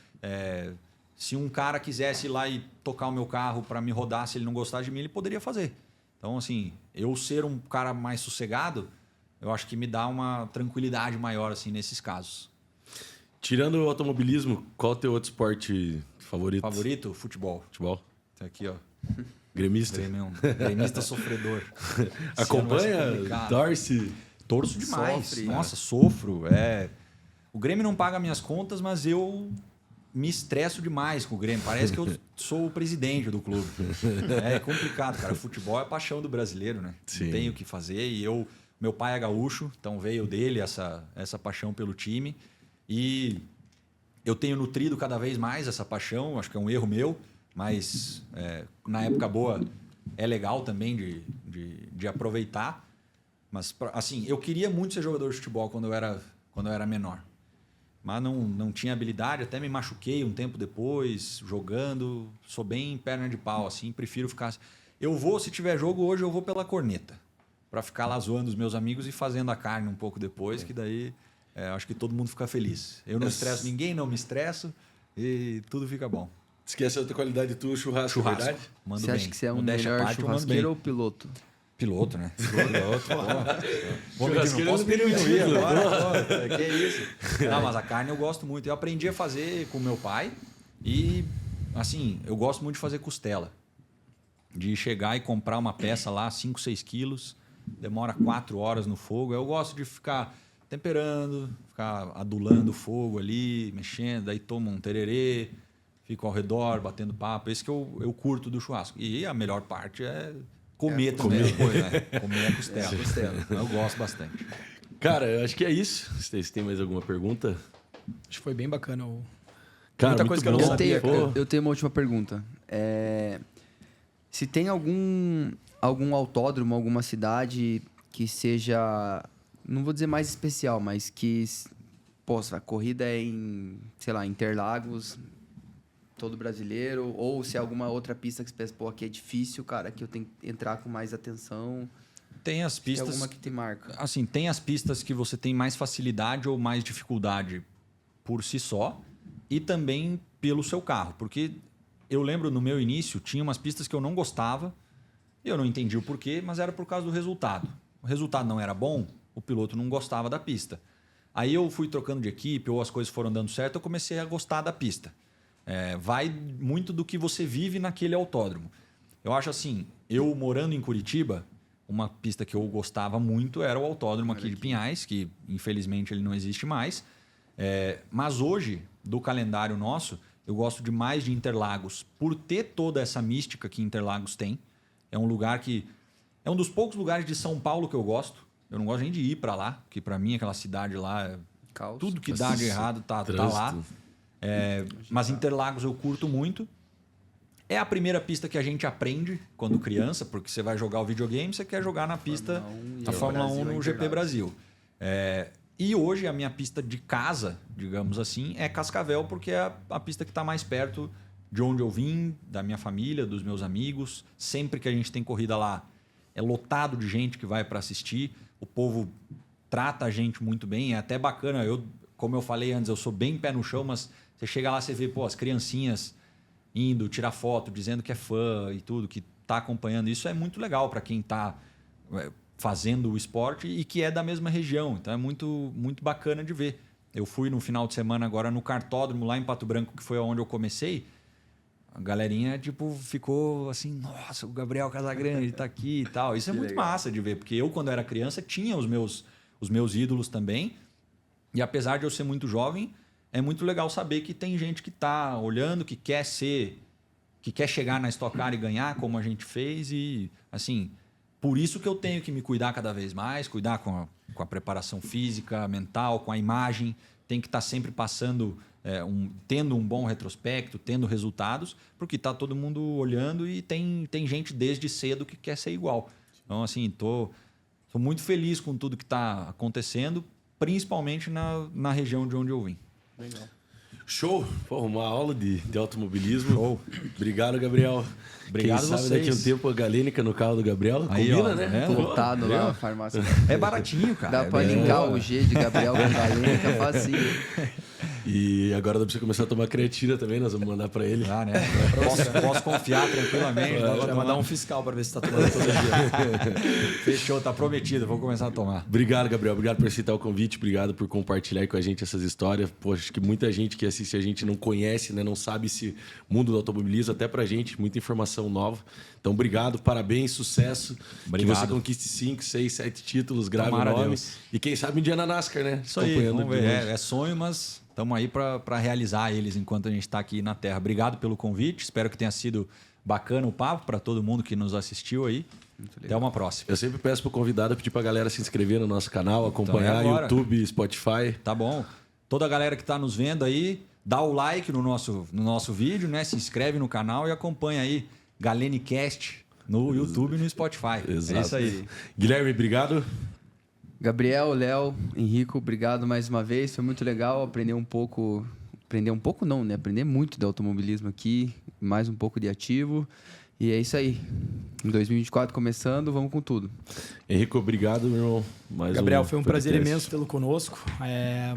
Speaker 4: se um cara quisesse ir lá e tocar o meu carro para me rodar, se ele não gostasse de mim, ele poderia fazer. Então, assim, eu ser um cara mais sossegado, eu acho que me dá uma tranquilidade maior assim, nesses casos.
Speaker 1: Tirando o automobilismo, qual é o teu outro esporte favorito?
Speaker 4: Favorito? Futebol.
Speaker 1: Futebol.
Speaker 4: Tá aqui, ó.
Speaker 1: Gremista?
Speaker 4: Gremista sofredor.
Speaker 1: Acompanha? Torce?
Speaker 4: Torço demais.
Speaker 3: Sofre.
Speaker 4: Nossa, sofro. O Grêmio não paga minhas contas, mas eu me estresso demais com o Grêmio. Parece que eu sou o presidente do clube. É complicado, cara. O futebol é a paixão do brasileiro, né?
Speaker 1: Sim.
Speaker 4: Não tem o que fazer. E meu pai é gaúcho, então veio dele essa paixão pelo time. E eu tenho nutrido cada vez mais essa paixão, acho que é um erro meu, mas na época boa é legal também de aproveitar. Mas, assim, eu queria muito ser jogador de futebol quando eu era menor. Mas não tinha habilidade, até me machuquei um tempo depois, jogando. Sou bem perna de pau, assim, prefiro ficar... se tiver jogo hoje, eu vou pela corneta. Para ficar lá zoando os meus amigos e fazendo a carne um pouco depois, que daí acho que todo mundo fica feliz. Eu não estresso ninguém, não me estresso e tudo fica bom.
Speaker 1: Esquece a outra qualidade tua, churrasco, é verdade?
Speaker 3: Você acha
Speaker 4: bem.
Speaker 3: que você é um
Speaker 4: Modéstia à
Speaker 3: melhor
Speaker 4: parte, eu mando
Speaker 3: churrasqueiro
Speaker 4: bem.
Speaker 3: ou piloto?
Speaker 4: Piloto, né?
Speaker 1: Churrasqueiro
Speaker 4: Não posso
Speaker 1: não tem
Speaker 4: diminuir
Speaker 1: título.
Speaker 4: agora. Que é isso? Não, mas a carne eu gosto muito. Eu aprendi a fazer com meu pai e, assim, eu gosto muito de fazer costela. De chegar e comprar uma peça lá, 5, 6 quilos, demora 4 horas no fogo. Eu gosto de ficar temperando, ficar adulando o fogo ali, mexendo, daí tomo um tererê, fico ao redor, batendo papo. Esse que eu curto do churrasco. E a melhor parte é comer também. Comer a costela. Eu gosto bastante.
Speaker 1: Cara, eu acho que é isso. Vocês têm mais alguma pergunta?
Speaker 2: Acho que foi bem bacana.
Speaker 1: Cara,
Speaker 2: Muita
Speaker 1: muito
Speaker 2: coisa que eu não
Speaker 1: bom.
Speaker 2: sabia.
Speaker 3: Eu tenho uma última pergunta. Se tem algum autódromo, alguma cidade que seja, não vou dizer mais especial, mas que, a corrida é em, sei lá, Interlagos, todo brasileiro, ou se é alguma outra pista que você pensa, aqui é difícil, cara, que eu tenho que entrar com mais atenção.
Speaker 4: Tem as pistas...
Speaker 3: Tem alguma que te marca?
Speaker 4: Assim, tem as pistas que você tem mais facilidade ou mais dificuldade por si só e também pelo seu carro. Porque eu lembro no meu início, tinha umas pistas que eu não gostava, eu não entendi o porquê, mas era por causa do resultado. O resultado não era bom, o piloto não gostava da pista. Aí eu fui trocando de equipe ou as coisas foram dando certo, eu comecei a gostar da pista. Vai muito do que você vive naquele autódromo. Eu acho assim, eu morando em Curitiba, uma pista que eu gostava muito era o autódromo aqui de Pinhais, que infelizmente ele não existe mais. Mas hoje, do calendário nosso, eu gosto demais de Interlagos, por ter toda essa mística que Interlagos tem. É um lugar que... É um dos poucos lugares de São Paulo que eu gosto. Eu não gosto nem de ir para lá, porque para mim aquela cidade lá...
Speaker 3: Caos.
Speaker 4: Tudo que dá de errado tá lá. Mas Interlagos eu curto muito. É a primeira pista que a gente aprende quando criança, porque você vai jogar o videogame, você quer jogar na pista da Fórmula 1 no GP Brasil. E hoje a minha pista de casa, digamos assim, é Cascavel, porque é a pista que está mais perto de onde eu vim, da minha família, dos meus amigos. Sempre que a gente tem corrida lá, é lotado de gente que vai para assistir. O povo trata a gente muito bem, é até bacana. Como eu falei antes, eu sou bem pé no chão, mas você chega lá, você vê as criancinhas indo tirar foto, dizendo que é fã e tudo, que está acompanhando. Isso é muito legal para quem está fazendo o esporte e que é da mesma região. Então é muito, muito bacana de ver. Eu fui no final de semana agora no kartódromo lá em Pato Branco, que foi onde eu comecei. A galerinha ficou assim, nossa, o Gabriel Casagrande está aqui e tal. Isso é muito massa de ver, porque eu, quando era criança, tinha os meus ídolos também. E apesar de eu ser muito jovem, é muito legal saber que tem gente que está olhando, que quer chegar na Stock Car e ganhar, como a gente fez. E, assim, por isso que eu tenho que me cuidar cada vez mais, cuidar com a preparação física, mental, com a imagem. Tem que estar sempre passando, tendo um bom retrospecto, tendo resultados, porque está todo mundo olhando e tem gente desde cedo que quer ser igual. Então, assim, tô muito feliz com tudo que está acontecendo, principalmente na região de onde eu vim.
Speaker 2: Legal.
Speaker 1: Show! Pô, uma aula de automobilismo.
Speaker 4: Show.
Speaker 1: Obrigado, Gabriel.
Speaker 4: Obrigado
Speaker 1: Quem sabe
Speaker 4: vocês.
Speaker 1: daqui a um tempo a galênica no carro do Gabriel.
Speaker 4: Aí,
Speaker 1: Combina,
Speaker 4: ó,
Speaker 1: né?
Speaker 4: tá vendo?
Speaker 3: Lotado lá na farmácia.
Speaker 4: É baratinho, cara.
Speaker 3: Dá pra linkar o G de Gabriel com Galênica facinho.
Speaker 1: E agora dá pra você começar a tomar creatina também, nós vamos mandar pra ele.
Speaker 4: Ah, né? Posso confiar tranquilamente.
Speaker 2: Vai mandar um fiscal para ver se está tomando todo dia.
Speaker 4: Fechou, tá prometido. Vou começar a tomar.
Speaker 1: Obrigado, Gabriel. Obrigado por aceitar o convite. Obrigado por compartilhar com a gente essas histórias. Poxa, acho que muita gente que assiste a gente não conhece, né? Não sabe esse mundo do automobilismo. Até pra gente, muita informação nova. Então, obrigado, parabéns, sucesso.
Speaker 4: Obrigado.
Speaker 1: Que você conquiste 5, 6, 7 títulos, grave o
Speaker 4: Tomara a
Speaker 1: nome.
Speaker 4: Deus.
Speaker 1: E quem sabe um dia na NASCAR, né?
Speaker 4: Isso aí,
Speaker 1: Acompanhando
Speaker 4: vamos
Speaker 1: de
Speaker 4: ver.
Speaker 1: longe.
Speaker 4: É sonho, mas estamos aí para realizar eles enquanto a gente está aqui na Terra. Obrigado pelo convite. Espero que tenha sido bacana o papo para todo mundo que nos assistiu aí. Até uma próxima.
Speaker 1: Eu sempre peço pro convidado pedir pra galera se inscrever no nosso canal, acompanhar
Speaker 4: Então é agora.
Speaker 1: YouTube, Spotify.
Speaker 4: Tá bom. Toda a galera que está nos vendo aí, dá o like no nosso vídeo, né? Se inscreve no canal e acompanha aí GaleneCast no YouTube e no Spotify.
Speaker 1: Exato.
Speaker 4: É isso aí.
Speaker 1: Guilherme, obrigado.
Speaker 3: Gabriel, Léo, Henrico, obrigado mais uma vez. Foi muito legal aprender um pouco. Aprender um pouco não, né? Aprender muito de automobilismo aqui, mais um pouco de ativo. E é isso aí. Em 2024 começando, vamos com tudo.
Speaker 1: Henrico, obrigado, meu irmão.
Speaker 2: Gabriel, foi um prazer
Speaker 1: podcast.
Speaker 2: imenso tê-lo conosco.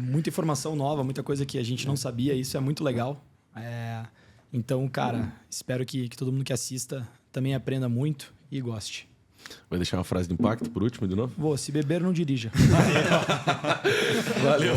Speaker 2: Muita informação nova, muita coisa que a gente não sabia. Isso é muito legal. Então, cara, espero que todo mundo que assista também aprenda muito e goste.
Speaker 1: Vai deixar uma frase de impacto por último, de novo?
Speaker 2: Se beber, não dirija.
Speaker 1: Valeu.